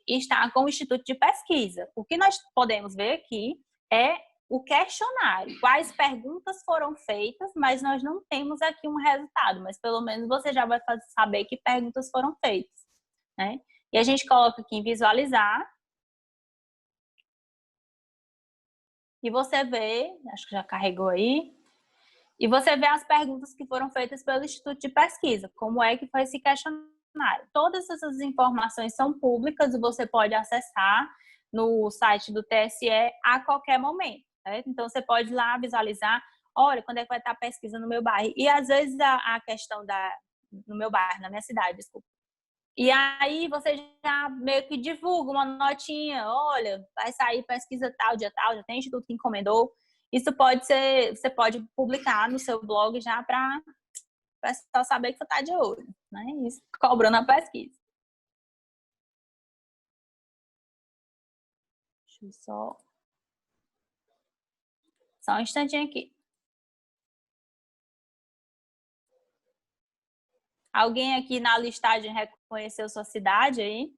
e está com o Instituto de Pesquisa. O que nós podemos ver aqui é o questionário. Quais perguntas foram feitas, mas nós não temos aqui um resultado. Mas pelo menos você já vai saber que perguntas foram feitas, né? E a gente coloca aqui em visualizar. E você vê, acho que já carregou aí, e você vê as perguntas que foram feitas pelo Instituto de Pesquisa, como é que foi esse questionário. Todas essas informações são públicas e você pode acessar no site do TSE a qualquer momento. Certo? Então, você pode ir lá visualizar, olha, quando é que vai estar a pesquisa no meu bairro. E, às vezes, a questão no meu bairro, na minha cidade, desculpa. E aí você já meio que divulga uma notinha, olha, vai sair pesquisa tal, dia tal, já tem instituto que encomendou. Isso pode ser, você pode publicar no seu blog já para o pessoal saber que você está de olho, né? Isso, cobrando a pesquisa. Deixa eu só um instantinho aqui. Alguém aqui na listagem reconheceu sua cidade aí?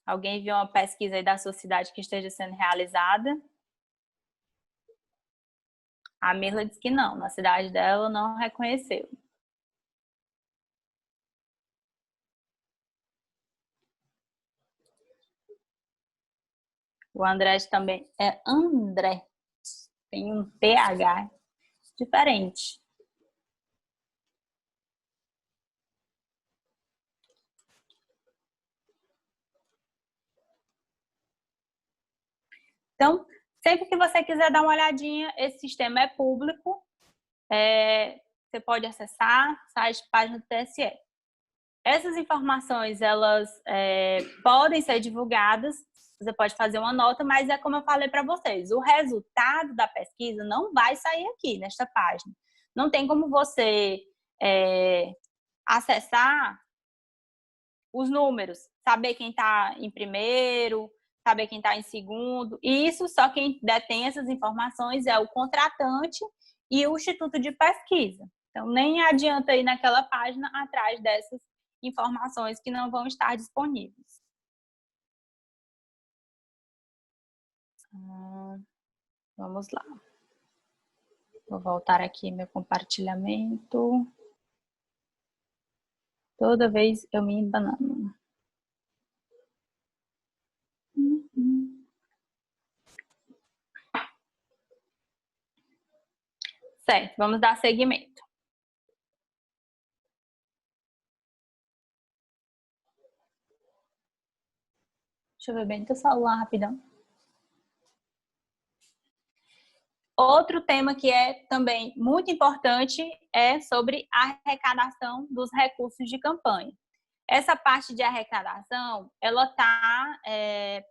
Alguém viu uma pesquisa aí da sua cidade que esteja sendo realizada? A Mirla disse que não, na cidade dela não reconheceu. O André também é André. Tem um TH diferente. Então, sempre que você quiser dar uma olhadinha, esse sistema é público. Você pode acessar o site, página do TSE. Essas informações, elas podem ser divulgadas, você pode fazer uma nota, mas é como eu falei para vocês, o resultado da pesquisa não vai sair aqui, nesta página. Não tem como você acessar os números, saber quem está em primeiro, saber quem está em segundo. E isso só quem detém essas informações é o contratante e o Instituto de Pesquisa. Então, nem adianta ir naquela página atrás dessas informações que não vão estar disponíveis. Vamos lá. Vou voltar aqui meu compartilhamento. Toda vez eu me embanando. Certo, vamos dar seguimento. Deixa eu ver bem teu celular rapidão. Outro tema que é também muito importante é sobre a arrecadação dos recursos de campanha. Essa parte de arrecadação, ela está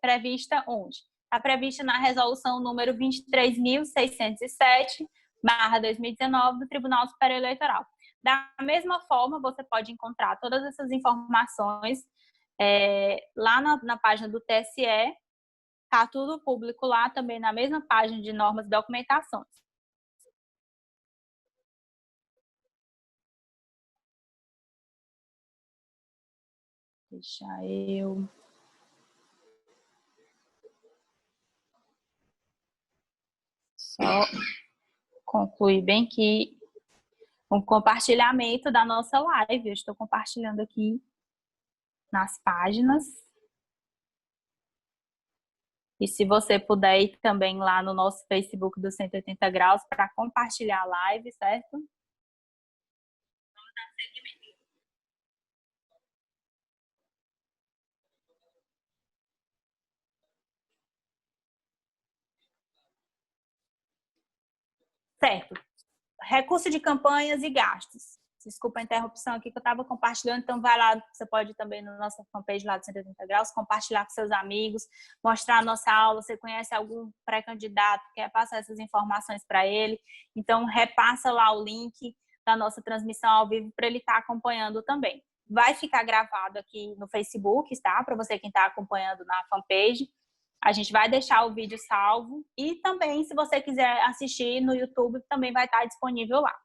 prevista onde? Está prevista na resolução número 23.607/2019 do Tribunal Superior Eleitoral. Da mesma forma, você pode encontrar todas essas informações lá na página do TSE. Está tudo público lá também na mesma página de normas e documentações. Deixa eu só concluir bem que o compartilhamento da nossa live. Eu estou compartilhando aqui nas páginas. E se você puder ir também lá no nosso Facebook do 180 Graus para compartilhar a live, certo? Vamos dar seguimento. Certo. Recurso de campanhas e gastos. Desculpa a interrupção aqui que eu estava compartilhando, então vai lá, você pode também na nossa fanpage lá do 180 Graus, compartilhar com seus amigos, mostrar a nossa aula, você conhece algum pré-candidato, quer passar essas informações para ele, então repassa lá o link da nossa transmissão ao vivo para ele estar acompanhando também. Vai ficar gravado aqui no Facebook, tá? Para você quem está acompanhando na fanpage. A gente vai deixar o vídeo salvo e também, se você quiser assistir no YouTube, também vai estar disponível lá.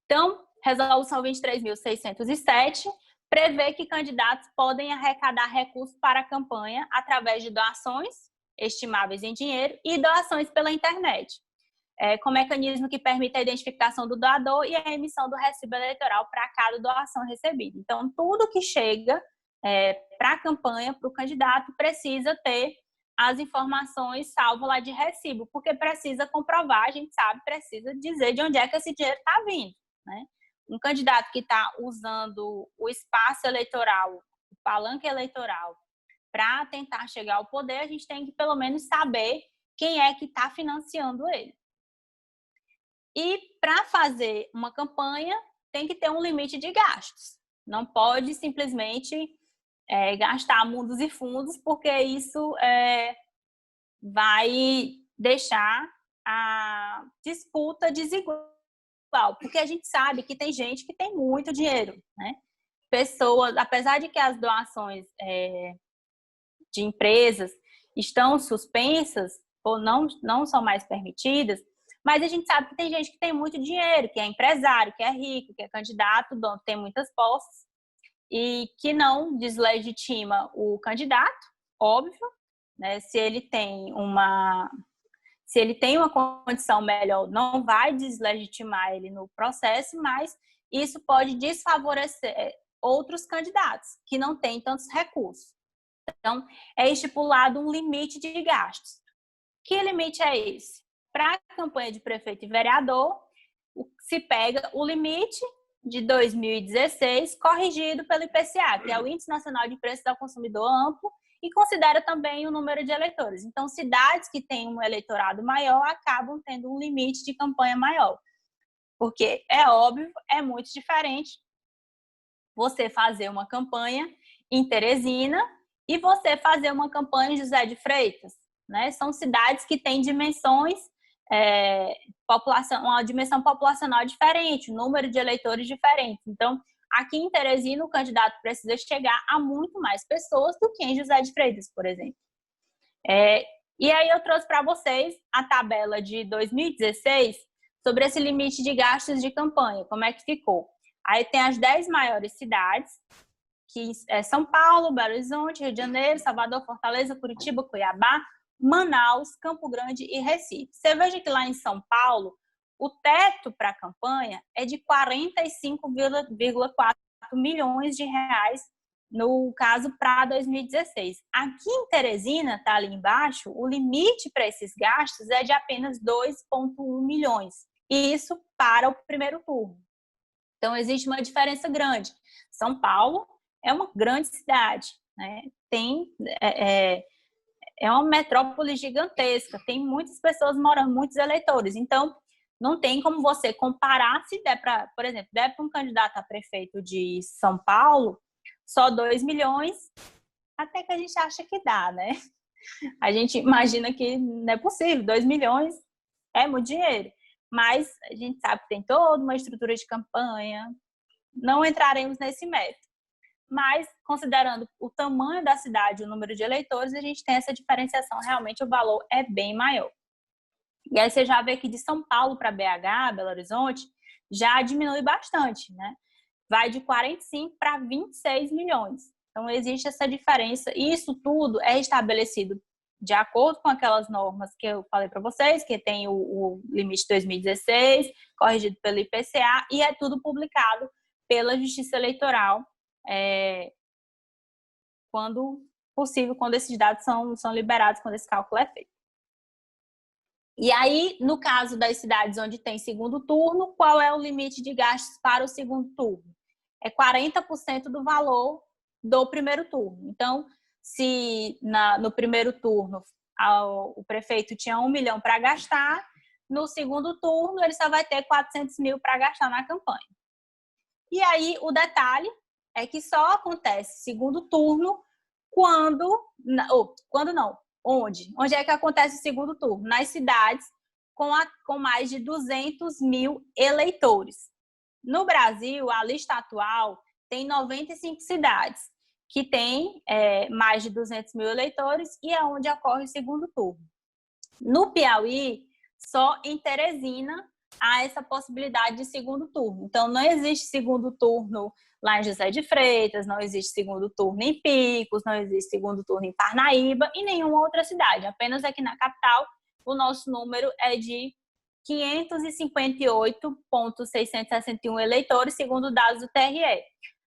Então, Resolução 23.607 prevê que candidatos podem arrecadar recursos para a campanha através de doações estimáveis em dinheiro e doações pela internet, com mecanismo que permite a identificação do doador e a emissão do recibo eleitoral para cada doação recebida. Então, tudo que chega para a campanha, para o candidato, precisa ter as informações salvo lá de recibo, porque precisa comprovar, a gente sabe, precisa dizer de onde é que esse dinheiro está vindo, né? Um candidato que está usando o espaço eleitoral, o palanque eleitoral, para tentar chegar ao poder, a gente tem que pelo menos saber quem é que está financiando ele. E para fazer uma campanha, tem que ter um limite de gastos. Não pode simplesmente gastar mundos e fundos, porque isso vai deixar a disputa desigual. Porque a gente sabe que tem gente que tem muito dinheiro, né? Pessoas, apesar de que as doações de empresas estão suspensas ou não são mais permitidas, mas a gente sabe que tem gente que tem muito dinheiro, que é empresário, que é rico, que é candidato, tem muitas posses, e que não deslegitima o candidato, óbvio, né? Se ele tem uma condição melhor, não vai deslegitimar ele no processo, mas isso pode desfavorecer outros candidatos que não têm tantos recursos. Então, é estipulado um limite de gastos. Que limite é esse? Para a campanha de prefeito e vereador, se pega o limite de 2016, corrigido pelo IPCA, que é o Índice Nacional de Preços ao Consumidor Amplo, e considera também o número de eleitores. Então, cidades que têm um eleitorado maior acabam tendo um limite de campanha maior. Porque, é óbvio, é muito diferente você fazer uma campanha em Teresina e você fazer uma campanha em José de Freitas, né? São cidades que têm dimensões, uma dimensão populacional diferente, um número de eleitores diferente. Então, aqui em Teresina, o candidato precisa chegar a muito mais pessoas do que em José de Freitas, por exemplo. E aí eu trouxe para vocês a tabela de 2016 sobre esse limite de gastos de campanha, como é que ficou. Aí tem as 10 maiores cidades, que é São Paulo, Belo Horizonte, Rio de Janeiro, Salvador, Fortaleza, Curitiba, Cuiabá, Manaus, Campo Grande e Recife. Você veja que lá em São Paulo, o teto para a campanha é de 45,4 milhões de reais, no caso, para 2016. Aqui em Teresina, está ali embaixo, o limite para esses gastos é de apenas 2,1 milhões. E isso para o primeiro turno. Então, existe uma diferença grande. São Paulo é uma grande cidade, né? É uma metrópole gigantesca, tem muitas pessoas morando, muitos eleitores. Então, não tem como você comparar se der para, por exemplo, der para um candidato a prefeito de São Paulo, só 2 milhões, até que a gente acha que dá, né? A gente imagina que não é possível, 2 milhões é muito dinheiro. Mas a gente sabe que tem toda uma estrutura de campanha, não entraremos nesse mérito. Mas, considerando o tamanho da cidade, o número de eleitores, a gente tem essa diferenciação, realmente o valor é bem maior. E aí você já vê que de São Paulo para BH, Belo Horizonte, já diminui bastante, né? Vai de 45 para 26 milhões. Então, existe essa diferença. E isso tudo é estabelecido de acordo com aquelas normas que eu falei para vocês, que tem o limite 2016, corrigido pelo IPCA, e é tudo publicado pela Justiça Eleitoral, quando possível, quando esses dados são liberados, quando esse cálculo é feito. E aí, no caso das cidades onde tem segundo turno, qual é o limite de gastos para o segundo turno? É 40% do valor do primeiro turno. Então, se no primeiro turno o prefeito tinha 1 milhão para gastar, no segundo turno ele só vai ter 400 mil para gastar na campanha. E aí, o detalhe é que só acontece segundo turno onde é que acontece o segundo turno? Nas cidades com mais de 200 mil eleitores. No Brasil, a lista atual tem 95 cidades que têm mais de 200 mil eleitores e é onde ocorre o segundo turno. No Piauí, só em Teresina há essa possibilidade de segundo turno. Então, não existe segundo turno lá em José de Freitas, não existe segundo turno em Picos, não existe segundo turno em Parnaíba e nenhuma outra cidade. Apenas aqui na capital, o nosso número é de 558.661 eleitores, segundo dados do TRE.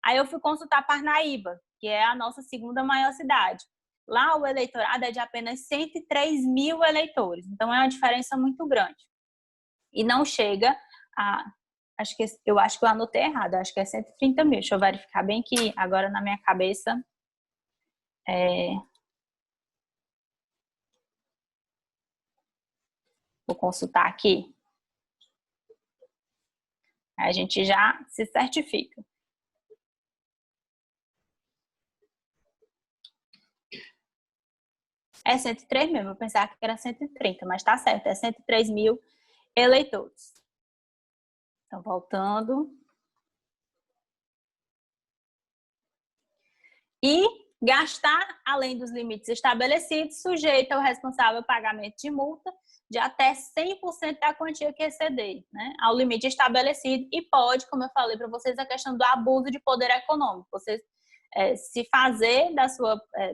Aí eu fui consultar Parnaíba, que é a nossa segunda maior cidade. Lá o eleitorado é de apenas 103 mil eleitores. Então, é uma diferença muito grande. E não chega a... Eu acho que eu anotei errado. Acho que é 130 mil. Deixa eu verificar bem que agora na minha cabeça... Vou consultar aqui. Aí a gente já se certifica. É 103 mil, eu pensava que era 130, mas tá certo, é 103 mil eleitores. Então, voltando. E gastar além dos limites estabelecidos, sujeita o responsável ao pagamento de multa de até 100% da quantia que exceder, né, ao limite estabelecido, e pode, como eu falei para vocês, a questão do abuso de poder econômico. Vocês se fazer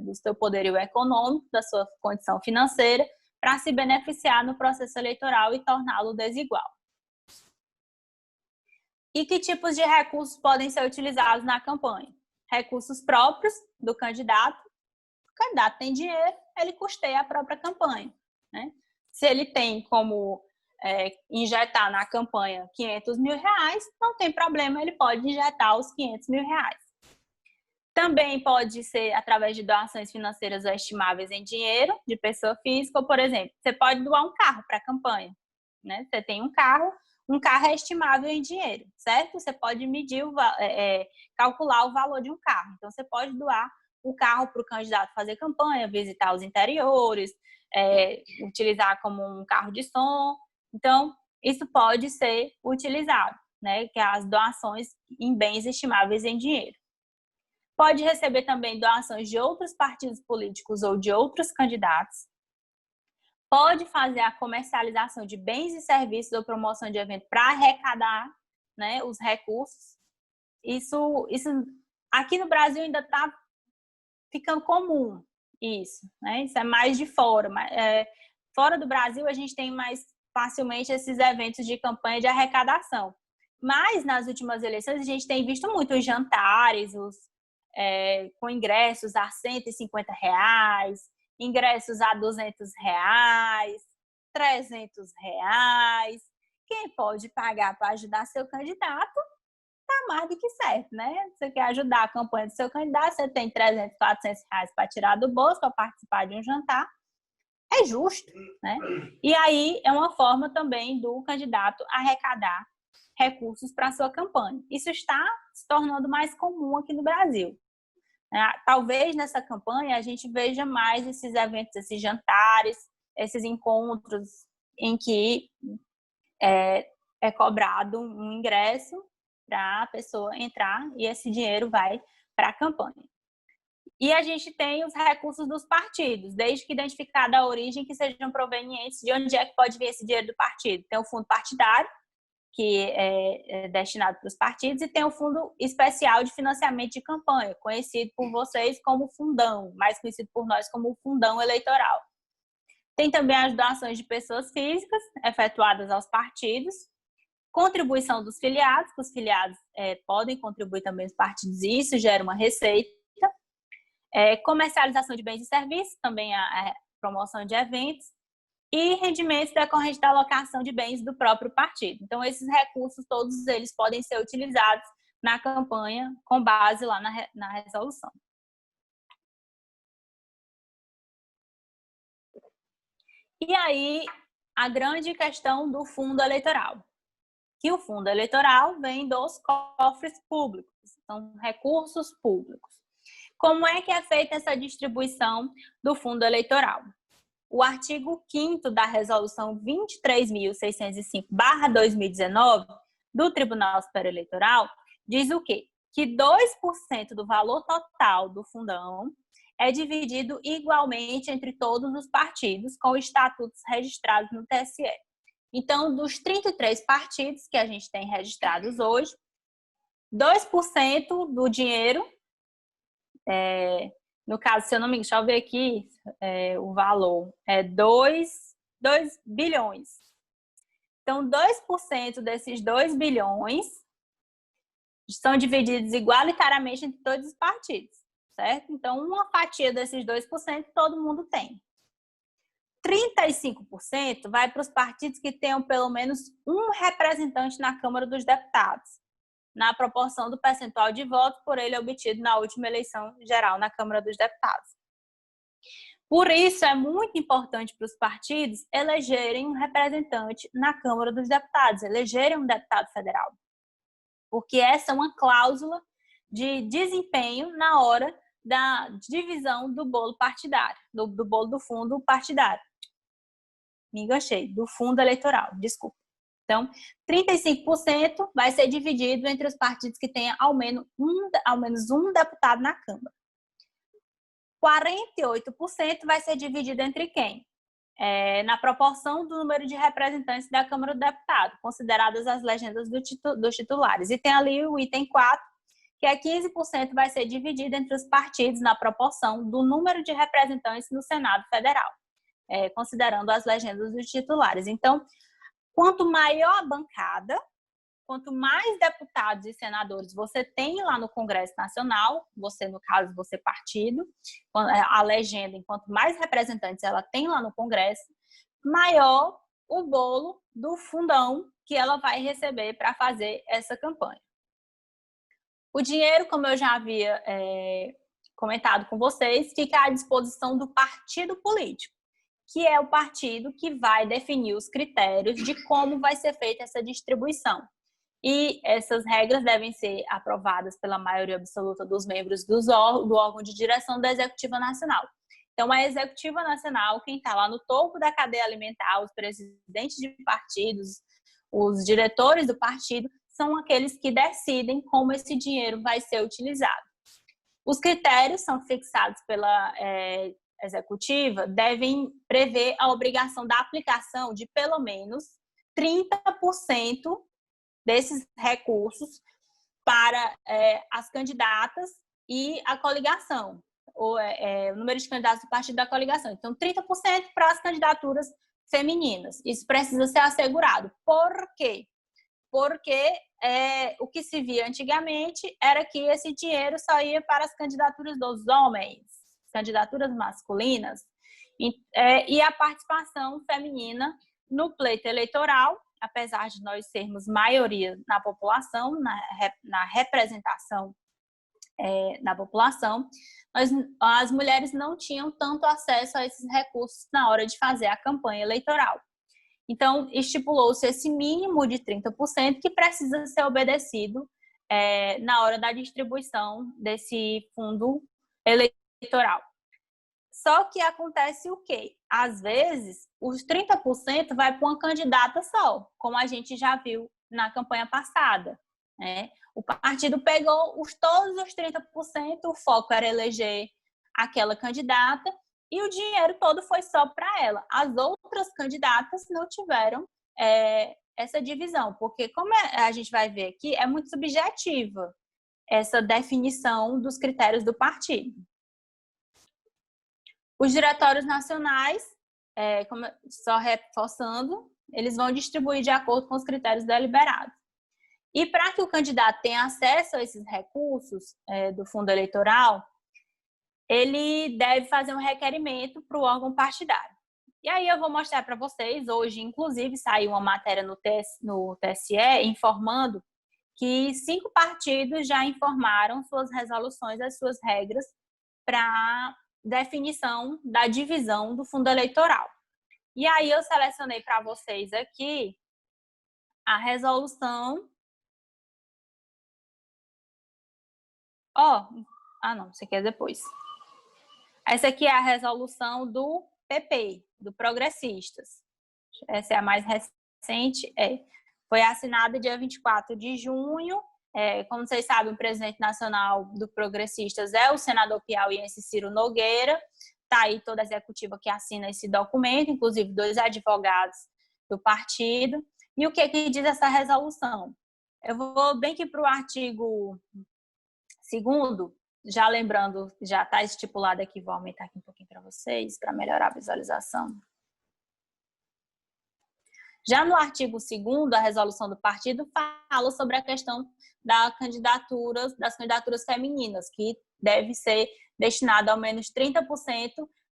do seu poderio econômico, da sua condição financeira, para se beneficiar no processo eleitoral e torná-lo desigual. E que tipos de recursos podem ser utilizados na campanha? Recursos próprios do candidato, O candidato tem dinheiro, ele custeia a própria campanha, né? Se ele tem como injetar na campanha 500 mil reais, não tem problema, ele pode injetar os 500 mil reais. Também pode ser através de doações financeiras ou estimáveis em dinheiro, de pessoa física, ou, por exemplo, você pode doar um carro para a campanha, né? Você tem um carro é estimável em dinheiro, certo? Você pode medir, calcular o valor de um carro. Então, você pode doar o carro para o candidato fazer campanha, visitar os interiores, utilizar como um carro de som. Então, isso pode ser utilizado, né? Que é as doações em bens estimáveis em dinheiro. Pode receber também doações de outros partidos políticos ou de outros candidatos. Pode fazer a comercialização de bens e serviços ou promoção de evento para arrecadar, né, os recursos. Isso aqui no Brasil ainda está ficando comum, isso, né? Isso é mais de fora. Fora do Brasil, a gente tem mais facilmente esses eventos de campanha de arrecadação. Mas, nas últimas eleições, a gente tem visto muito os jantares, com ingressos a R$150, ingressos a R$200, R$300. Quem pode pagar para ajudar seu candidato, tá mais do que certo, né? Você quer ajudar a campanha do seu candidato, você tem R$300, R$400 para tirar do bolso, para participar de um jantar, é justo, né? E aí é uma forma também do candidato arrecadar recursos para a sua campanha. Isso está se tornando mais comum aqui no Brasil. Talvez nessa campanha a gente veja mais esses eventos, esses jantares, esses encontros em que é cobrado um ingresso para a pessoa entrar e esse dinheiro vai para a campanha. E a gente tem os recursos dos partidos, desde que identificada a origem, que sejam provenientes de onde é que pode vir esse dinheiro do partido. Tem o fundo partidário, que é destinado para os partidos, e tem o Fundo Especial de Financiamento de Campanha, conhecido por vocês como Fundão, mais conhecido por nós como Fundão Eleitoral. Tem também as doações de pessoas físicas, efetuadas aos partidos, contribuição dos filiados, que os filiados podem contribuir também aos partidos, e isso gera uma receita. Comercialização de bens e serviços, também a promoção de eventos, e rendimentos decorrentes da alocação de bens do próprio partido. Então, esses recursos, todos eles podem ser utilizados na campanha com base lá na resolução. E aí, a grande questão do fundo eleitoral. Que o fundo eleitoral vem dos cofres públicos, são recursos públicos. Como é que é feita essa distribuição do fundo eleitoral? O artigo 5º da Resolução 23.605/2019 do Tribunal Superior Eleitoral diz o quê? Que 2% do valor total do fundão é dividido igualmente entre todos os partidos com estatutos registrados no TSE. Então, dos 33 partidos que a gente tem registrados hoje, 2% do dinheiro, no caso, se eu não me engano, deixa eu ver aqui o valor, é 2 bilhões. Então, 2% desses 2 bilhões são divididos igualitariamente entre todos os partidos, certo? Então, uma fatia desses 2% todo mundo tem. 35% vai para os partidos que tenham pelo menos um representante na Câmara dos Deputados, na proporção do percentual de votos por ele obtido na última eleição geral na Câmara dos Deputados. Por isso, é muito importante para os partidos elegerem um representante na Câmara dos Deputados, elegerem um deputado federal, porque essa é uma cláusula de desempenho na hora da divisão do bolo partidário, do bolo do fundo partidário. Me enganchei, do fundo eleitoral, desculpa. Então, 35% vai ser dividido entre os partidos que tenham ao menos um deputado na Câmara. 48% vai ser dividido entre quem? Na proporção do número de representantes da Câmara do Deputado, consideradas as legendas dos titulares. E tem ali o item 4, que é 15% vai ser dividido entre os partidos na proporção do número de representantes no Senado Federal, considerando as legendas dos titulares. Então, quanto maior a bancada, quanto mais deputados e senadores você tem lá no Congresso Nacional, você, no caso, você partido, a legenda, enquanto mais representantes ela tem lá no Congresso, maior o bolo do fundão que ela vai receber para fazer essa campanha. O dinheiro, como eu já havia comentado com vocês, fica à disposição do partido político, que é o partido que vai definir os critérios de como vai ser feita essa distribuição. E essas regras devem ser aprovadas pela maioria absoluta dos membros do órgão de direção da Executiva Nacional. Então, a Executiva Nacional, quem está lá no topo da cadeia alimentar, os presidentes de partidos, os diretores do partido, são aqueles que decidem como esse dinheiro vai ser utilizado. Os critérios são fixados pela Executiva, devem prever a obrigação da aplicação de pelo menos 30% desses recursos para as candidatas e a coligação, o número de candidatos do partido da coligação. Então, 30% para as candidaturas femininas. Isso precisa ser assegurado. Por quê? Porque o que se via antigamente era que esse dinheiro só ia para as candidaturas dos homens, candidaturas masculinas, e a participação feminina no pleito eleitoral, apesar de nós sermos maioria na população, na representação na população, as mulheres não tinham tanto acesso a esses recursos na hora de fazer a campanha eleitoral. Então, estipulou-se esse mínimo de 30% que precisa ser obedecido na hora da distribuição desse fundo eleitoral. Só que acontece o quê? Às vezes, os 30% vai para uma candidata só, como a gente já viu na campanha passada, né? O partido pegou todos os 30%, o foco era eleger aquela candidata e o dinheiro todo foi só para ela. As outras candidatas não tiveram essa divisão, porque como a gente vai ver aqui, é muito subjetiva essa definição dos critérios do partido. Os diretórios nacionais, só reforçando, eles vão distribuir de acordo com os critérios deliberados. E para que o candidato tenha acesso a esses recursos do fundo eleitoral, ele deve fazer um requerimento para o órgão partidário. E aí eu vou mostrar para vocês, hoje, inclusive, saiu uma matéria no TSE informando que 5 partidos já informaram suas resoluções, as suas regras para definição da divisão do fundo eleitoral. E aí eu selecionei para vocês aqui a resolução. Não, isso aqui é depois. Essa aqui é a resolução do PP, do Progressistas. Essa é a mais recente. Foi assinada dia 24 de junho. Como vocês sabem, o presidente nacional do Progressistas é o senador piauiense Ciro Nogueira. Está aí toda a executiva que assina esse documento, inclusive 2 advogados do partido. E o que diz essa resolução? Eu vou bem aqui para o artigo 2º, já lembrando, já está estipulado aqui, vou aumentar aqui um pouquinho para vocês, para melhorar a visualização. Já no artigo 2º, a resolução do partido fala sobre a questão das candidaturas femininas, que deve ser destinado ao menos 30%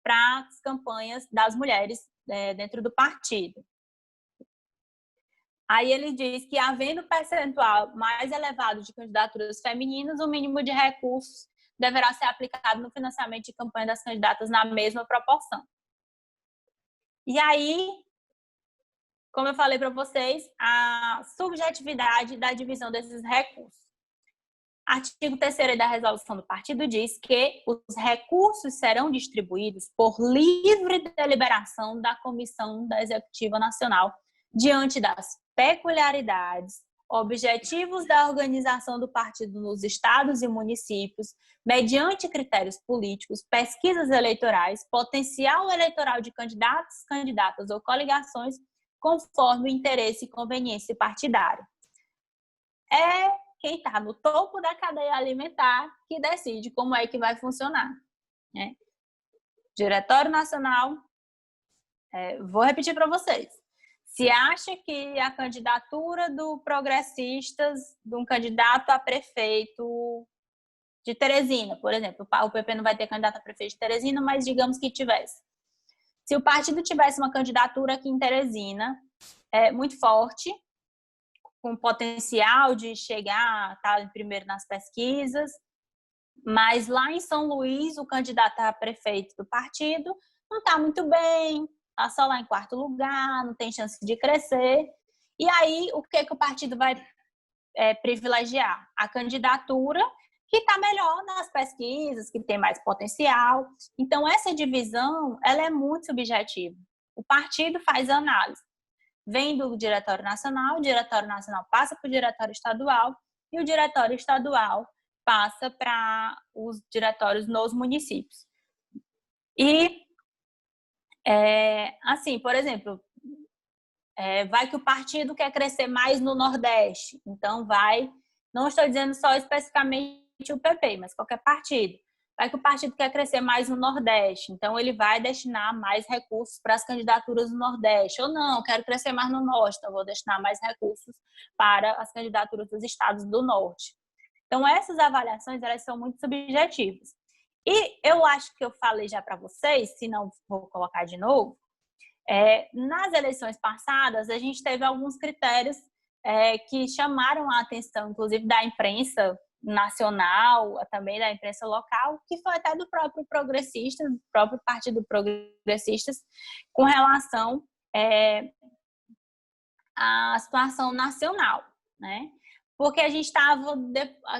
para as campanhas das mulheres dentro do partido. Aí ele diz que, havendo percentual mais elevado de candidaturas femininas, o mínimo de recursos deverá ser aplicado no financiamento de campanha das candidatas na mesma proporção. E aí, como eu falei para vocês, a subjetividade da divisão desses recursos. Artigo 3º da resolução do partido diz que os recursos serão distribuídos por livre deliberação da Comissão da Executiva Nacional, diante das peculiaridades, objetivos da organização do partido nos estados e municípios, mediante critérios políticos, pesquisas eleitorais, potencial eleitoral de candidatos, candidatas ou coligações, conforme o interesse e conveniência partidária. Quem está no topo da cadeia alimentar que decide como é que vai funcionar, né? Diretório Nacional, vou repetir para vocês. se acha que a candidatura do Progressistas, de um candidato a prefeito de Teresina, por exemplo, o PP não vai ter candidato a prefeito de Teresina, mas digamos que tivesse. Se o partido tivesse uma candidatura aqui em Teresina, muito forte, com potencial de chegar, tá, em primeiro nas pesquisas, mas lá em São Luís, o candidato a prefeito do partido não está muito bem, está só lá em quarto lugar, não tem chance de crescer. E aí, o que o partido vai privilegiar? A candidatura que está melhor nas pesquisas, que tem mais potencial. Então, essa divisão, ela é muito subjetiva. O partido faz análise. Vem do Diretório Nacional, o Diretório Nacional passa para o Diretório Estadual e o Diretório Estadual passa para os diretórios nos municípios. E, assim, por exemplo, vai que o partido quer crescer mais no Nordeste, então vai, não estou dizendo só especificamente o PP, mas qualquer partido. Vai que o partido quer crescer mais no Nordeste, então ele vai destinar mais recursos para as candidaturas do Nordeste. Ou não, quero crescer mais no Norte, então vou destinar mais recursos para as candidaturas dos estados do Norte. Então, essas avaliações, elas são muito subjetivas. E eu acho que eu falei já para vocês, se não vou colocar de novo, nas eleições passadas, a gente teve alguns critérios que chamaram a atenção, inclusive da imprensa nacional, também da imprensa local, que foi até do próprio Progressistas, do próprio Partido Progressistas, com relação à situação nacional, né? Porque a gente estava,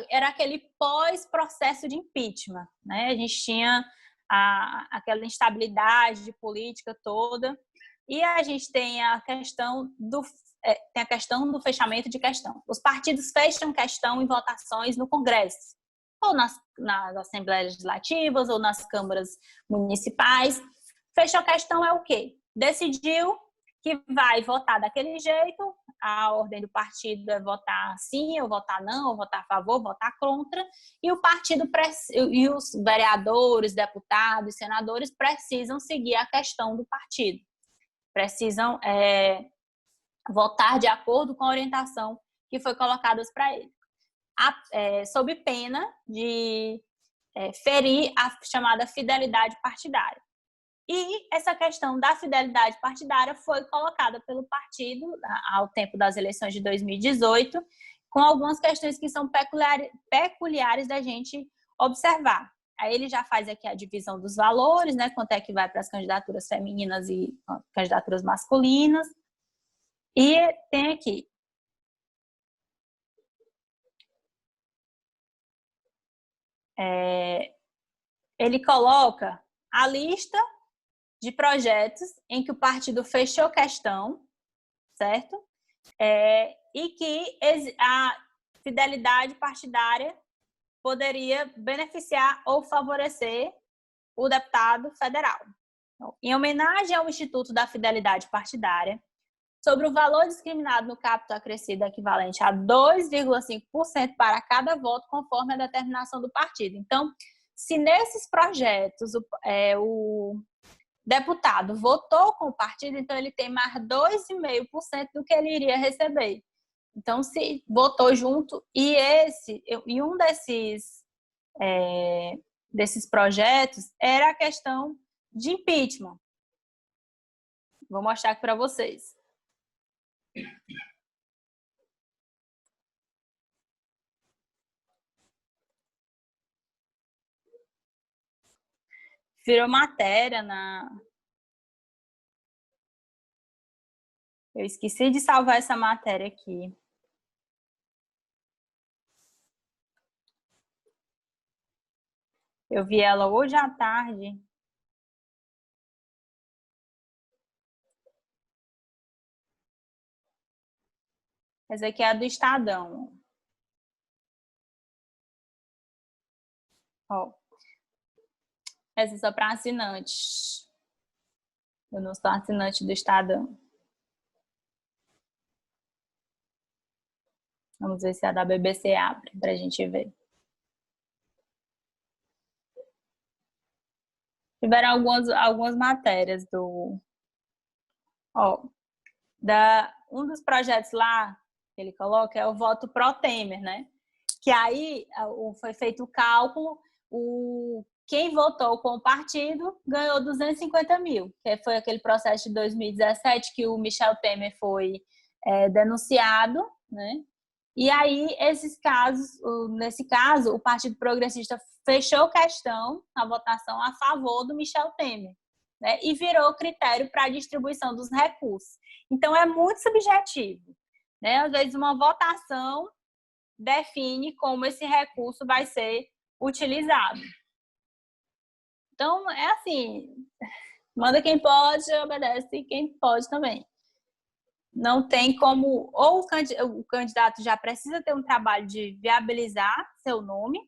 era aquele pós-processo de impeachment, né? A gente tinha aquela instabilidade política toda, e a gente tem a questão do fechamento de questão. Os partidos fecham questão em votações no Congresso, ou nas Assembleias Legislativas, ou nas câmaras municipais. Fechou a questão é o quê? Decidiu que vai votar daquele jeito, a ordem do partido é votar sim, ou votar não, ou votar a favor, ou votar contra, e o partido e os vereadores, deputados, senadores precisam seguir a questão do partido, precisam votar de acordo com a orientação que foi colocada para eles, sob pena de ferir a chamada fidelidade partidária. E essa questão da fidelidade partidária foi colocada pelo partido ao tempo das eleições de 2018, com algumas questões que são peculiares da gente observar. Aí ele já faz aqui a divisão dos valores, né? Quanto é que vai para as candidaturas femininas e candidaturas masculinas. E tem aqui. Ele coloca a lista de projetos em que o partido fechou questão, certo? E que a fidelidade partidária poderia beneficiar ou favorecer o deputado federal. Então, em homenagem ao Instituto da Fidelidade Partidária, sobre o valor discriminado no capital acrescido equivalente a 2,5% para cada voto, conforme a determinação do partido. Então, se nesses projetos o deputado votou com o partido, então ele tem mais 2,5% do que ele iria receber. Então, se votou junto, e um desses projetos era a questão de impeachment. Vou mostrar aqui para vocês. Virou matéria Eu esqueci de salvar essa matéria aqui. Eu vi ela hoje à tarde. Essa aqui é a do Estadão. Ó. Essa é só para assinantes. Eu não sou assinante do Estadão. Vamos ver se a da BBC abre para a gente ver. Tiveram algumas matérias do... Ó, Um dos projetos lá que ele coloca é o voto pró-Temer, né? Que aí foi feito o cálculo, quem votou com o partido ganhou 250 mil, que foi aquele processo de 2017 que o Michel Temer foi denunciado, né? E aí, nesse caso, o Partido Progressista fechou questão na votação a favor do Michel Temer, né? E virou critério para a distribuição dos recursos. Então, é muito subjetivo, né? Às vezes, uma votação define como esse recurso vai ser utilizado. Então, é assim, manda quem pode, obedece quem pode também. Não tem como, ou o candidato já precisa ter um trabalho de viabilizar seu nome,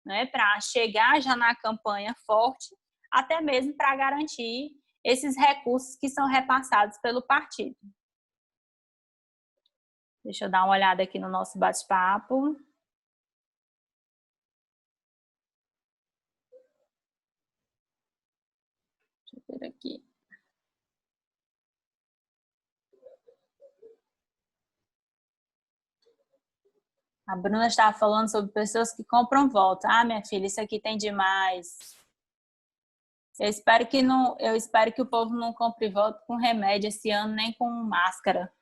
né, para chegar já na campanha forte, até mesmo para garantir esses recursos que são repassados pelo partido. Deixa eu dar uma olhada aqui no nosso bate-papo. Deixa eu ver aqui. A Bruna estava falando sobre pessoas que compram voto. Ah, minha filha, isso aqui tem demais. Eu espero que o povo não compre voto com remédio esse ano, nem com máscara.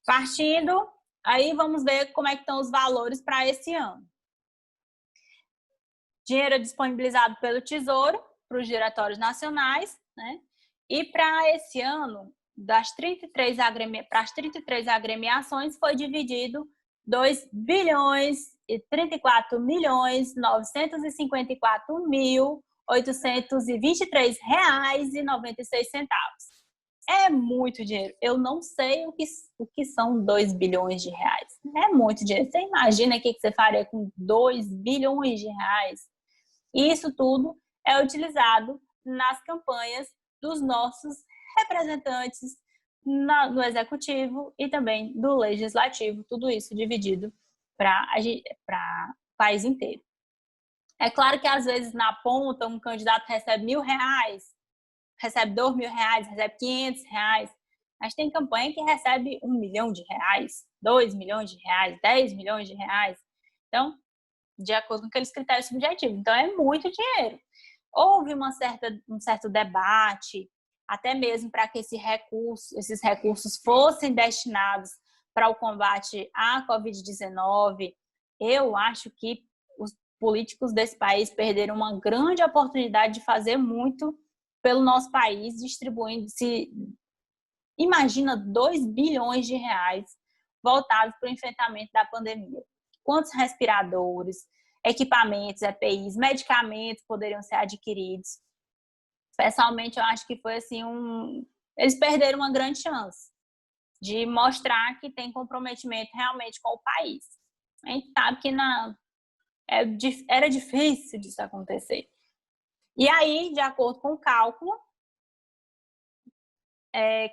Partindo, aí vamos ver como é que estão os valores para esse ano. Dinheiro disponibilizado pelo Tesouro para os diretórios nacionais, né? E para esse ano, para as 33 agremiações, foi dividido 2 bilhões e 34 milhões 954 mil 823 reais e 96 centavos. É muito dinheiro. Eu não sei o que são 2 bilhões de reais. É muito dinheiro. Você imagina o que você faria com 2 bilhões de reais? E isso tudo é utilizado nas campanhas dos nossos representantes no executivo e também do legislativo, tudo isso dividido para o país inteiro. É claro que às vezes na ponta um candidato recebe R$1.000, recebe R$2.000, recebe R$500, mas tem campanha que recebe R$1 milhão, R$2 milhões, R$10 milhões. Então, de acordo com aqueles critérios subjetivos. Então, é muito dinheiro. Houve um certo debate, até mesmo para que esses recursos fossem destinados para o combate à Covid-19. Eu acho que os políticos desse país perderam uma grande oportunidade de fazer muito pelo nosso país, distribuindo-se, imagina, 2 bilhões de reais voltados para o enfrentamento da pandemia. Quantos respiradores, equipamentos, EPIs, medicamentos poderiam ser adquiridos? Pessoalmente, eu acho que foi assim eles perderam uma grande chance de mostrar que tem comprometimento realmente com o país. A gente sabe que era difícil disso acontecer. E aí, de acordo com o cálculo,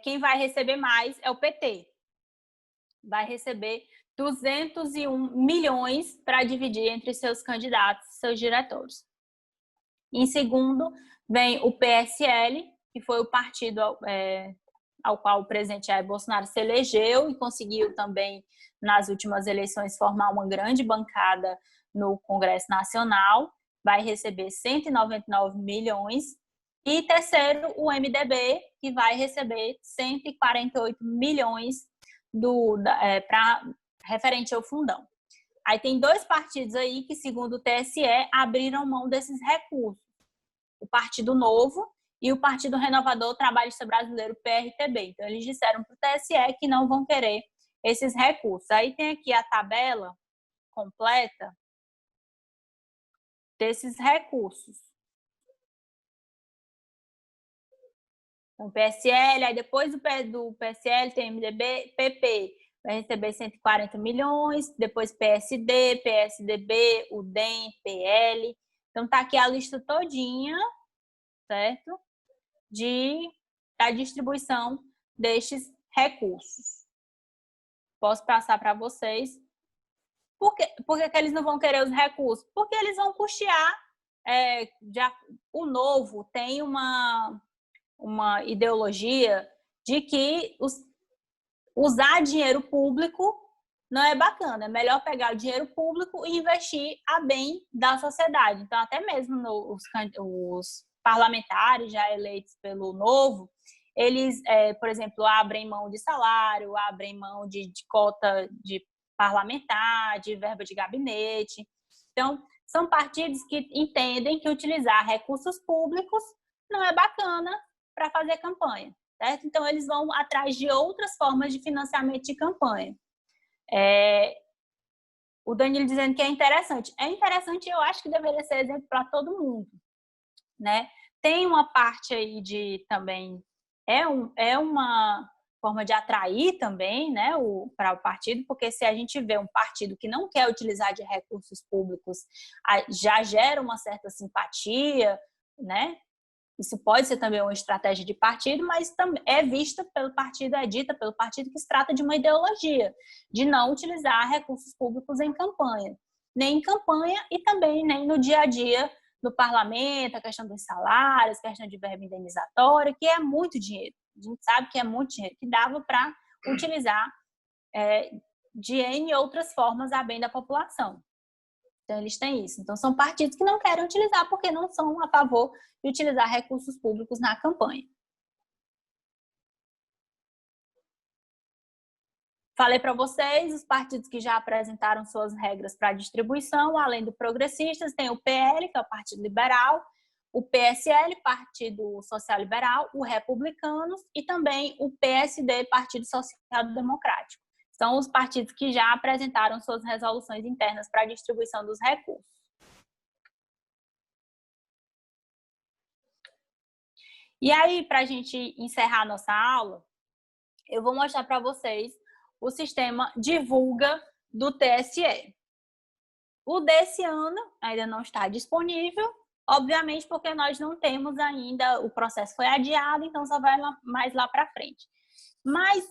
quem vai receber mais é o PT. Vai receber 201 milhões para dividir entre seus candidatos, seus diretores. Em segundo, vem o PSL, que foi o partido ao qual o presidente Jair Bolsonaro se elegeu e conseguiu também, nas últimas eleições, formar uma grande bancada no Congresso Nacional. Vai receber 199 milhões. E terceiro, o MDB, que vai receber 148 milhões referente ao fundão. Aí tem 2 partidos aí que, segundo o TSE, abriram mão desses recursos. O Partido Novo e o Partido Renovador Trabalhista Brasileiro, PRTB. Então, eles disseram para o TSE que não vão querer esses recursos. Aí tem aqui a tabela completa desses recursos. Então, PSL, aí depois do PSL tem MDB, PP, vai receber 140 milhões, depois PSD, PSDB, o DEM, PL. Então, tá aqui a lista todinha, certo? Da distribuição destes recursos. Posso passar para vocês. Por que eles não vão querer os recursos? Porque eles vão custear. O Novo tem uma uma ideologia de que usar dinheiro público não é bacana, é melhor pegar o dinheiro público e investir a bem da sociedade. Então, até mesmo os parlamentares já eleitos pelo Novo, eles, por exemplo, abrem mão de salário, abrem mão de cota de parlamentar, de verba de gabinete. Então, são partidos que entendem que utilizar recursos públicos não é bacana para fazer campanha, certo? Então, eles vão atrás de outras formas de financiamento de campanha. O Danilo dizendo que é interessante. É interessante e eu acho que deveria ser exemplo para todo mundo, né? Tem uma parte aí de também... É uma forma de atrair também, né, para o partido, porque se a gente vê um partido que não quer utilizar de recursos públicos, já gera uma certa simpatia, né? Isso pode ser também uma estratégia de partido, mas é vista pelo partido, é dita pelo partido que se trata de uma ideologia, de não utilizar recursos públicos em campanha. Nem em campanha e também nem no dia a dia do parlamento, a questão dos salários, a questão de verba indenizatória, que é muito dinheiro. A gente sabe que é muito dinheiro, que dava para utilizar de N outras formas a bem da população. Então, eles têm isso. Então, são partidos que não querem utilizar porque não são a favor de utilizar recursos públicos na campanha. Falei para vocês, os partidos que já apresentaram suas regras para distribuição, além do Progressistas, tem o PL, que é o Partido Liberal, o PSL, Partido Social Liberal, o Republicanos e também o PSD, Partido Social Democrático. São os partidos que já apresentaram suas resoluções internas para a distribuição dos recursos. E aí, para a gente encerrar a nossa aula, eu vou mostrar para vocês o sistema Divulga do TSE. O desse ano ainda não está disponível, obviamente porque nós não temos ainda, o processo foi adiado, então só vai mais lá para frente. Mas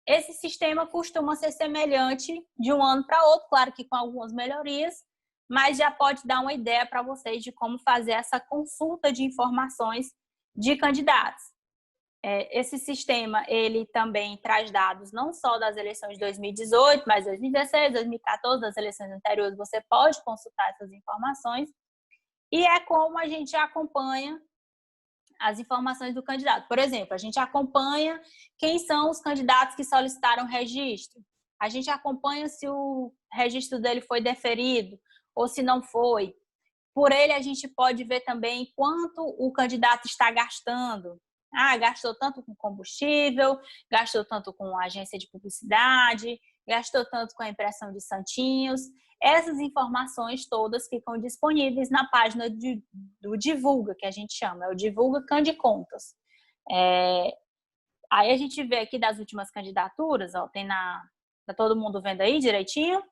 esse sistema costuma ser semelhante de um ano para outro, claro que com algumas melhorias, mas já pode dar uma ideia para vocês de como fazer essa consulta de informações de candidatos. Esse sistema, ele também traz dados não só das eleições de 2018, mas 2016, 2014, das eleições anteriores, você pode consultar essas informações, e é como a gente acompanha as informações do candidato. Por exemplo, a gente acompanha quem são os candidatos que solicitaram registro, a gente acompanha se o registro dele foi deferido ou se não foi. Por ele, a gente pode ver também quanto o candidato está gastando. Gastou tanto com combustível, gastou tanto com agência de publicidade, gastou tanto com a impressão de santinhos. Essas informações todas ficam disponíveis na página do Divulga, que a gente chama, é o Divulga Candicontas. Aí a gente vê aqui das últimas candidaturas, ó, tá todo mundo vendo aí direitinho?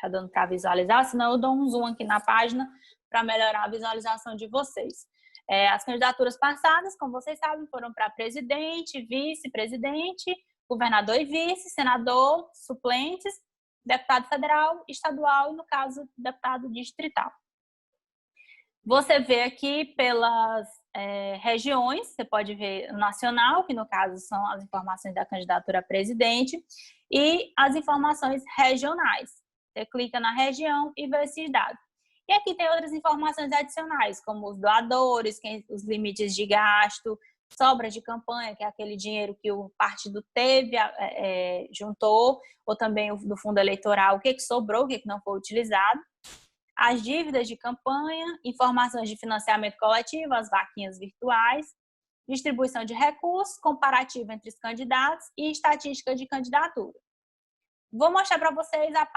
Tá dando para visualizar? Senão eu dou um zoom aqui na página para melhorar a visualização de vocês. As candidaturas passadas, como vocês sabem, foram para presidente, vice-presidente, governador e vice, senador, suplentes, deputado federal, estadual e, no caso, deputado distrital. Você vê aqui pelas regiões, você pode ver o nacional, que no caso são as informações da candidatura a presidente, e as informações regionais. Você clica na região e vê esses dados. E aqui tem outras informações adicionais, como os doadores, os limites de gasto, sobra de campanha, que é aquele dinheiro que o partido teve, juntou, ou também do fundo eleitoral, o que sobrou, o que não foi utilizado. As dívidas de campanha, informações de financiamento coletivo, as vaquinhas virtuais, distribuição de recursos, comparativo entre os candidatos e estatística de candidatura. Vou mostrar para vocês as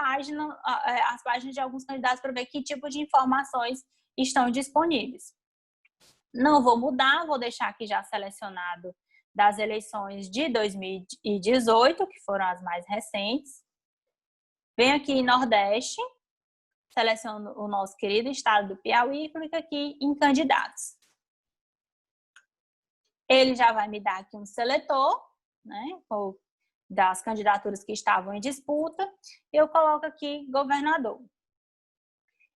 páginas de alguns candidatos para ver que tipo de informações estão disponíveis. Não vou mudar, vou deixar aqui já selecionado das eleições de 2018, que foram as mais recentes. Venho aqui em Nordeste, seleciono o nosso querido estado do Piauí e clico aqui em candidatos. Ele já vai me dar aqui um seletor, né, das candidaturas que estavam em disputa. Eu coloco aqui governador.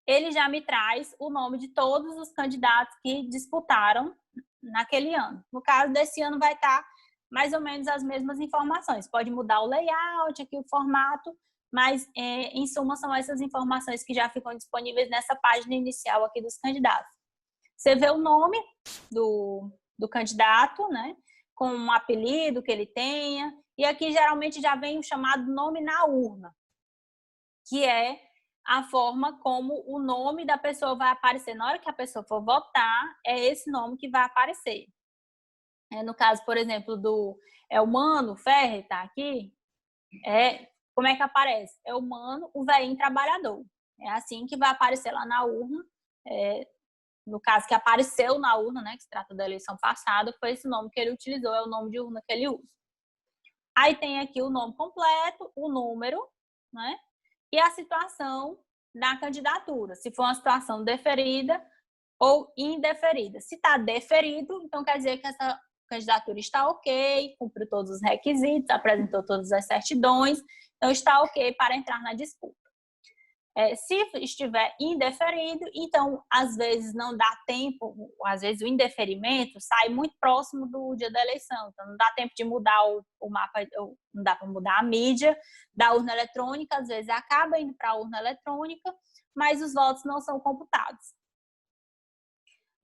Ele já me traz o nome de todos os candidatos que disputaram naquele ano. No caso desse ano vai estar mais ou menos as mesmas informações. Pode mudar o layout, aqui o formato, mas em suma são essas informações que já ficam disponíveis nessa página inicial aqui dos candidatos. Você vê o nome do candidato, né? Com um apelido que ele tenha, e aqui geralmente já vem o chamado nome na urna, que é a forma como o nome da pessoa vai aparecer. Na hora que a pessoa for votar, é esse nome que vai aparecer. No caso, por exemplo, o Mano Ferre, tá aqui, como é que aparece? É o Mano, o velhinho trabalhador. É assim que vai aparecer lá na urna. No caso que apareceu na urna, né, que se trata da eleição passada, foi esse nome que ele utilizou, é o nome de urna que ele usa. Aí tem aqui o nome completo, o número, né, e a situação da candidatura, se for uma situação deferida ou indeferida. Se está deferido, então quer dizer que essa candidatura está ok, cumpriu todos os requisitos, apresentou todas as certidões, então está ok para entrar na disputa. Se estiver indeferido, então às vezes não dá tempo, às vezes o indeferimento sai muito próximo do dia da eleição, então não dá tempo de mudar o mapa, não dá para mudar a mídia da urna eletrônica, às vezes acaba indo para a urna eletrônica, mas os votos não são computados.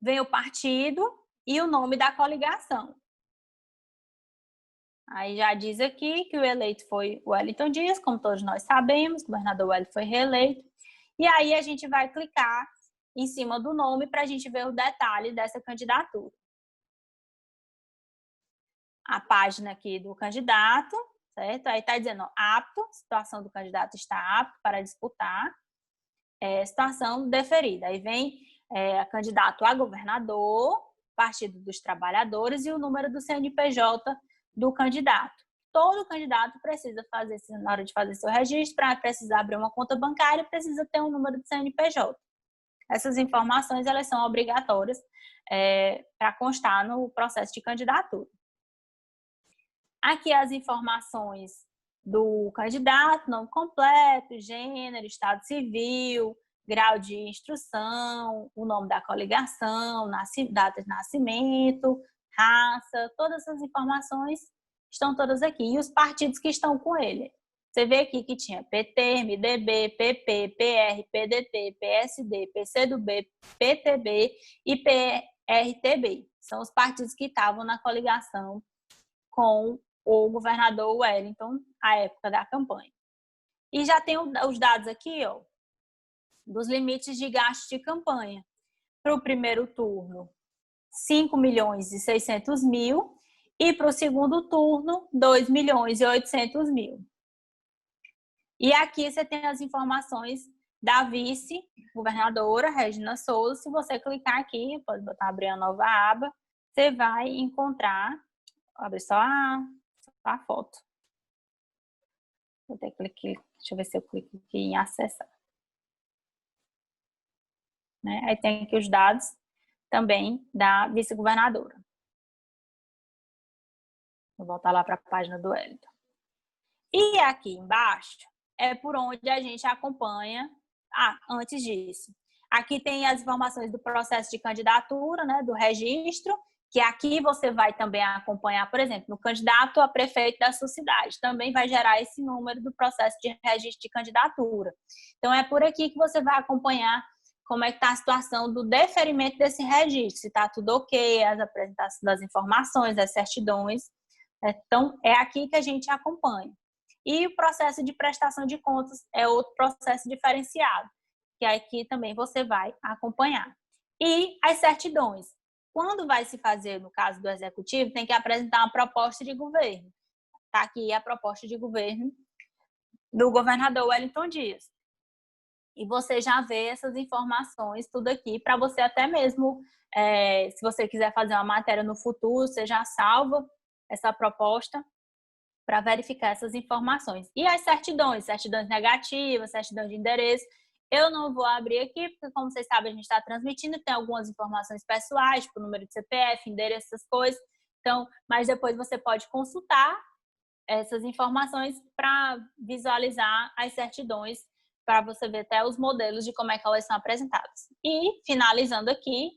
Vem o partido e o nome da coligação. Aí já diz aqui que o eleito foi o Wellington Dias, como todos nós sabemos, o governador Wellington foi reeleito. E aí a gente vai clicar em cima do nome para a gente ver o detalhe dessa candidatura. A página aqui do candidato, certo? Aí está dizendo, ó, apto, situação do candidato está apto para disputar, situação deferida. Aí vem a candidato a governador, Partido dos Trabalhadores e o número do CNPJ do candidato. Todo candidato precisa fazer, na hora de fazer seu registro, precisa abrir uma conta bancária, precisa ter um número de CNPJ. Essas informações, elas são obrigatórias para constar no processo de candidatura. Aqui as informações do candidato, nome completo, gênero, estado civil, grau de instrução, o nome da coligação, data de nascimento, raça, todas essas informações estão todas aqui. E os partidos que estão com ele. Você vê aqui que tinha PT, MDB, PP, PR, PDT, PSD, PCdoB, PTB e PRTB. São os partidos que estavam na coligação com o governador Wellington à época da campanha. E já tem os dados aqui, ó, dos limites de gasto de campanha. Para o primeiro turno, 5.600.000 e para o segundo turno, 2.800.000. E aqui você tem as informações da vice-governadora, Regina Souza. Se você clicar aqui, pode abrir a nova aba, você vai encontrar, vou abrir só a foto. Vou ter que clicar, deixa eu ver se eu clico aqui em acessar. Né? Aí tem aqui os dados também da vice-governadora. Vou voltar lá para a página do Wellington. E aqui embaixo é por onde a gente acompanha. Antes disso, aqui tem as informações do processo de candidatura, né, do registro, que aqui você vai também acompanhar, por exemplo, no candidato a prefeito da sua cidade, também vai gerar esse número do processo de registro de candidatura. Então, é por aqui que você vai acompanhar como é que está a situação do deferimento desse registro, se está tudo ok, as apresentações das informações, das certidões. Então, é aqui que a gente acompanha. E o processo de prestação de contas é outro processo diferenciado, que aqui também você vai acompanhar. E as certidões. Quando vai se fazer, no caso do executivo, tem que apresentar uma proposta de governo. Está aqui a proposta de governo do governador Wellington Dias. E você já vê essas informações tudo aqui, para você até mesmo, se você quiser fazer uma matéria no futuro, você já salva essa proposta para verificar essas informações. E as certidões negativas, certidão de endereço, eu não vou abrir aqui, porque como vocês sabem, a gente está transmitindo, tem algumas informações pessoais, tipo número de CPF, endereço, essas coisas. Então, mas depois você pode consultar essas informações para visualizar as certidões, para você ver até os modelos de como é que elas são apresentadas. E, finalizando aqui,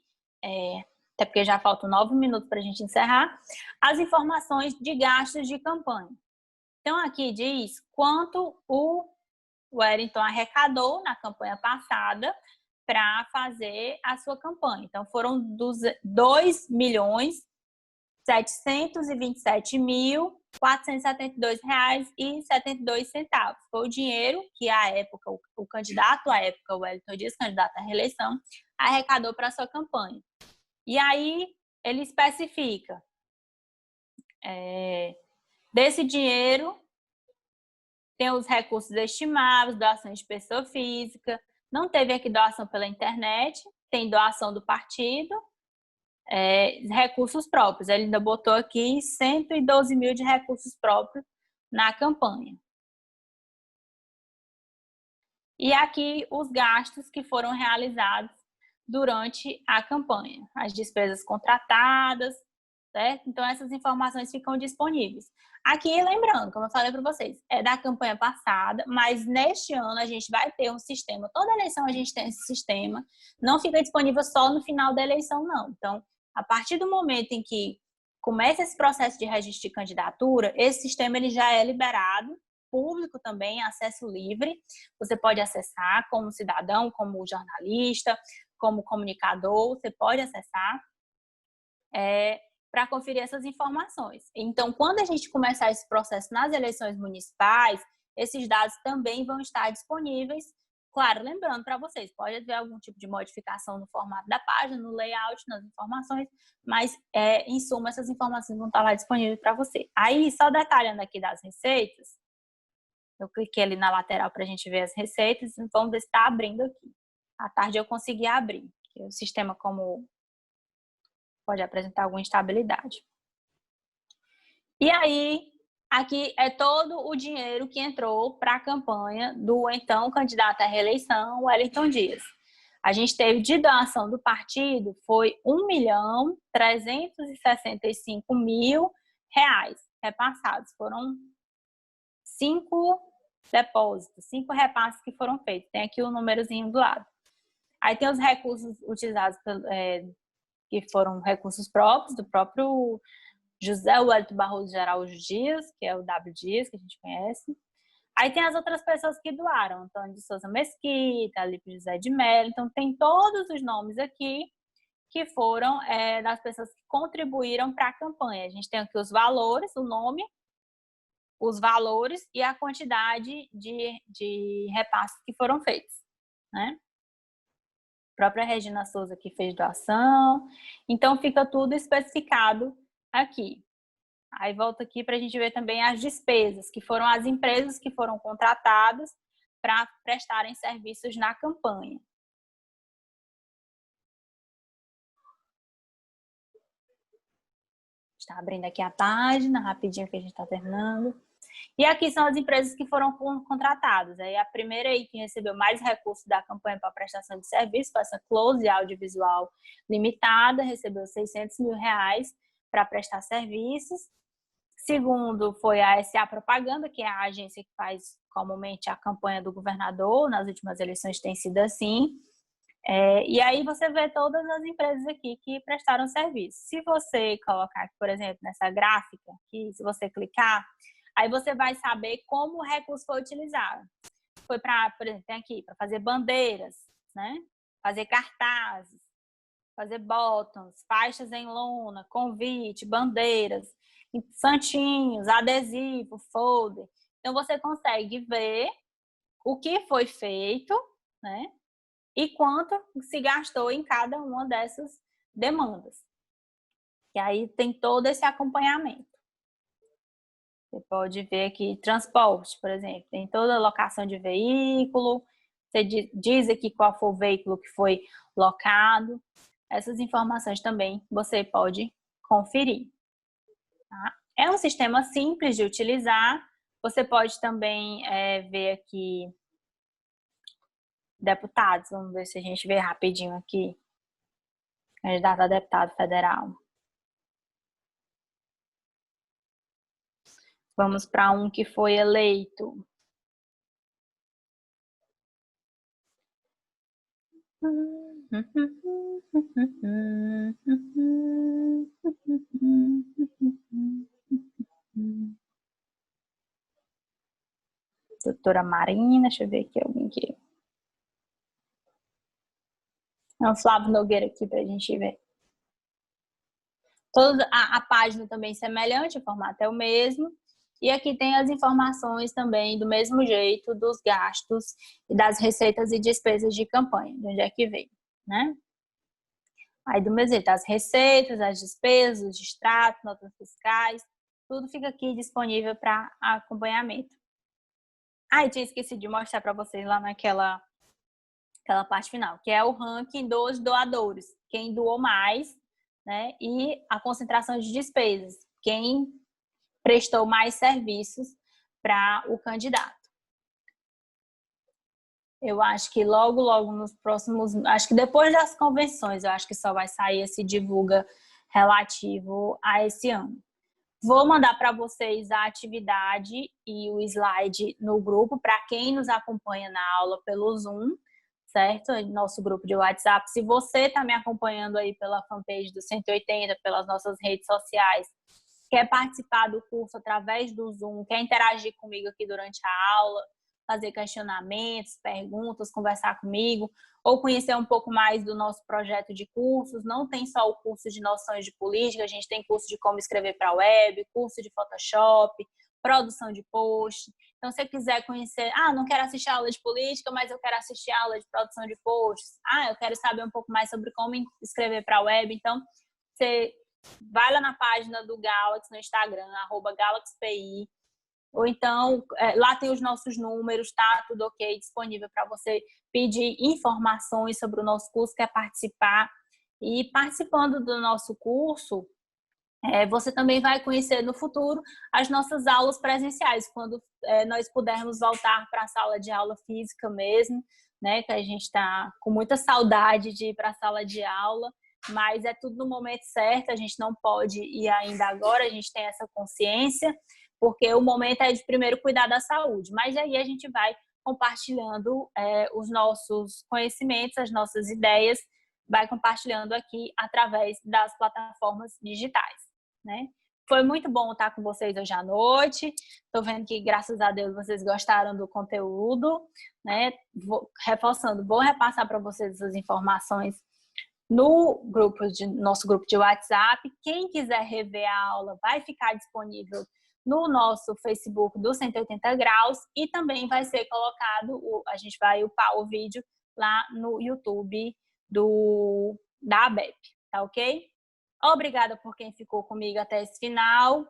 até porque já faltam 9 minutos para a gente encerrar, as informações de gastos de campanha. Então, aqui diz quanto o Wellington arrecadou na campanha passada para fazer a sua campanha. Então, foram R$2.727.472,72. Foi o dinheiro que, à época, o candidato, à época, o Wellington Dias, candidato à reeleição, arrecadou para a sua campanha. E aí, ele especifica, desse dinheiro, tem os recursos estimáveis, doações de pessoa física, não teve aqui doação pela internet, tem doação do partido, recursos próprios. Ele ainda botou aqui 112 mil de recursos próprios na campanha. E aqui os gastos que foram realizados durante a campanha, as despesas contratadas, certo? Então, essas informações ficam disponíveis. Aqui, lembrando, como eu falei para vocês, é da campanha passada, mas neste ano a gente vai ter um sistema, toda eleição a gente tem esse sistema, não fica disponível só no final da eleição, não. Então, a partir do momento em que começa esse processo de registro de candidatura, esse sistema ele já é liberado, público também, acesso livre, você pode acessar como cidadão, como jornalista, como comunicador, você pode acessar para conferir essas informações. Então, quando a gente começar esse processo nas eleições municipais, esses dados também vão estar disponíveis. Claro, lembrando para vocês, pode haver algum tipo de modificação no formato da página, no layout, nas informações, mas, em suma, essas informações vão estar lá disponíveis para você. Aí, só detalhando aqui das receitas, eu cliquei ali na lateral para a gente ver as receitas, vamos ver se está abrindo aqui. À tarde eu consegui abrir, porque o sistema, como pode apresentar alguma instabilidade. E aí, aqui é todo o dinheiro que entrou para a campanha do então candidato à reeleição, Wellington Dias. A gente teve de doação do partido, foi R$1.365.000 repassados. Foram 5 depósitos, 5 repasses que foram feitos. Tem aqui o númerozinho do lado. Aí tem os recursos utilizados, que foram recursos próprios, do próprio José Wellington Barroso de Araújo Dias, que é o W Dias, que a gente conhece. Aí tem as outras pessoas que doaram, Antônio de Souza Mesquita, Alipe José de Mello. Então, tem todos os nomes aqui que foram das pessoas que contribuíram para a campanha. A gente tem aqui os valores, o nome, os valores e a quantidade de repasses que foram feitos, né? A própria Regina Souza que fez doação. Então, fica tudo especificado aqui. Aí volta aqui para a gente ver também as despesas, que foram as empresas que foram contratadas para prestarem serviços na campanha. Está abrindo aqui a página, rapidinho que a gente está terminando. E aqui são as empresas que foram contratadas. Aí a primeira aí que recebeu mais recursos da campanha para prestação de serviço foi essa Close Audiovisual Limitada, recebeu R$600 mil para prestar serviços. Segundo, foi a SA Propaganda, que é a agência que faz comumente a campanha do governador. Nas últimas eleições tem sido assim. E aí você vê todas as empresas aqui que prestaram serviço. Se você colocar aqui, por exemplo, nessa gráfica, que se você clicar, aí você vai saber como o recurso foi utilizado. Foi para, por exemplo, tem aqui, para fazer bandeiras, né? Fazer cartazes, fazer botões, faixas em lona, convite, bandeiras, santinhos, adesivo, folder. Então, você consegue ver o que foi feito, né? E quanto se gastou em cada uma dessas demandas. E aí tem todo esse acompanhamento. Você pode ver aqui transporte, por exemplo, tem toda a locação de veículo, você diz aqui qual foi o veículo que foi locado. Essas informações também você pode conferir. Tá? É um sistema simples de utilizar. Você pode também ver aqui deputados. Vamos ver se a gente vê rapidinho aqui. Candidato a deputado federal. Vamos para um que foi eleito. Doutora Marina, deixa eu ver aqui alguém aqui. É o Flávio Nogueira aqui pra gente ver. Toda a página também semelhante, o formato é o mesmo. E aqui tem as informações também do mesmo jeito dos gastos e das receitas e despesas de campanha, de onde é que veio, né? Aí do mesmo jeito, as receitas, as despesas, os extratos, notas fiscais, tudo fica aqui disponível para acompanhamento. Ah, eu tinha esquecido de mostrar para vocês lá naquela parte final, que é o ranking dos doadores, quem doou mais, né? E a concentração de despesas, quem prestou mais serviços para o candidato. Eu acho que logo nos próximos, acho que depois das convenções, eu acho que só vai sair esse divulga relativo a esse ano. Vou mandar para vocês a atividade e o slide no grupo para quem nos acompanha na aula pelo Zoom, certo? Nosso grupo de WhatsApp. Se você está me acompanhando aí pela fanpage do 180, pelas nossas redes sociais, quer participar do curso através do Zoom, quer interagir comigo aqui durante a aula, fazer questionamentos, perguntas, conversar comigo, ou conhecer um pouco mais do nosso projeto de cursos. Não tem só o curso de noções de política, a gente tem curso de como escrever para a web, curso de Photoshop, produção de post. Então, se você quiser conhecer, não quero assistir a aula de política, mas eu quero assistir a aula de produção de posts. Eu quero saber um pouco mais sobre como escrever para a web. Então, você vai lá na página do Galaxy no Instagram, @GalaxyPI, ou então lá tem os nossos números, tá? Tudo ok, disponível para você pedir informações sobre o nosso curso, quer participar. E participando do nosso curso, você também vai conhecer no futuro as nossas aulas presenciais, quando nós pudermos voltar para a sala de aula física mesmo, né? Que a gente está com muita saudade de ir para a sala de aula, mas é tudo no momento certo, a gente não pode ir ainda agora, a gente tem essa consciência, porque o momento é de primeiro cuidar da saúde, mas aí a gente vai compartilhando os nossos conhecimentos, as nossas ideias, vai compartilhando aqui através das plataformas digitais, né? Foi muito bom estar com vocês hoje à noite. Estou vendo que, graças a Deus, vocês gostaram do conteúdo, né? Vou repassar para vocês essas informações no nosso grupo de WhatsApp. Quem quiser rever a aula vai ficar disponível no nosso Facebook do 180 graus e também vai ser colocado, a gente vai upar o vídeo lá no YouTube da ABEP, tá ok? Obrigada por quem ficou comigo até esse final.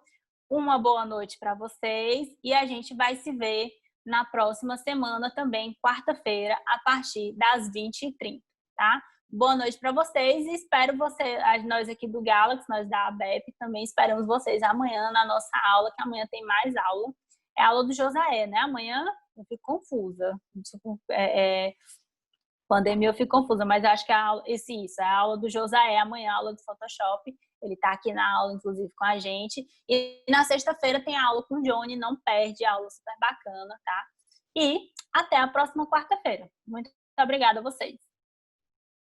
Uma boa noite para vocês e a gente vai se ver na próxima semana também, quarta-feira, a partir das 20h30, tá? Boa noite para vocês e espero nós aqui do Galaxy, nós da ABEP, também esperamos vocês amanhã na nossa aula, que amanhã tem mais aula. É a aula do Josaé, né? Amanhã eu fico confusa. Pandemia eu fico confusa, mas acho que é a aula do Josaé, amanhã a aula do Photoshop. Ele está aqui na aula, inclusive, com a gente. E na sexta-feira tem a aula com o Johnny, não perde, a aula super bacana, tá? E até a próxima quarta-feira. Muito obrigada a vocês.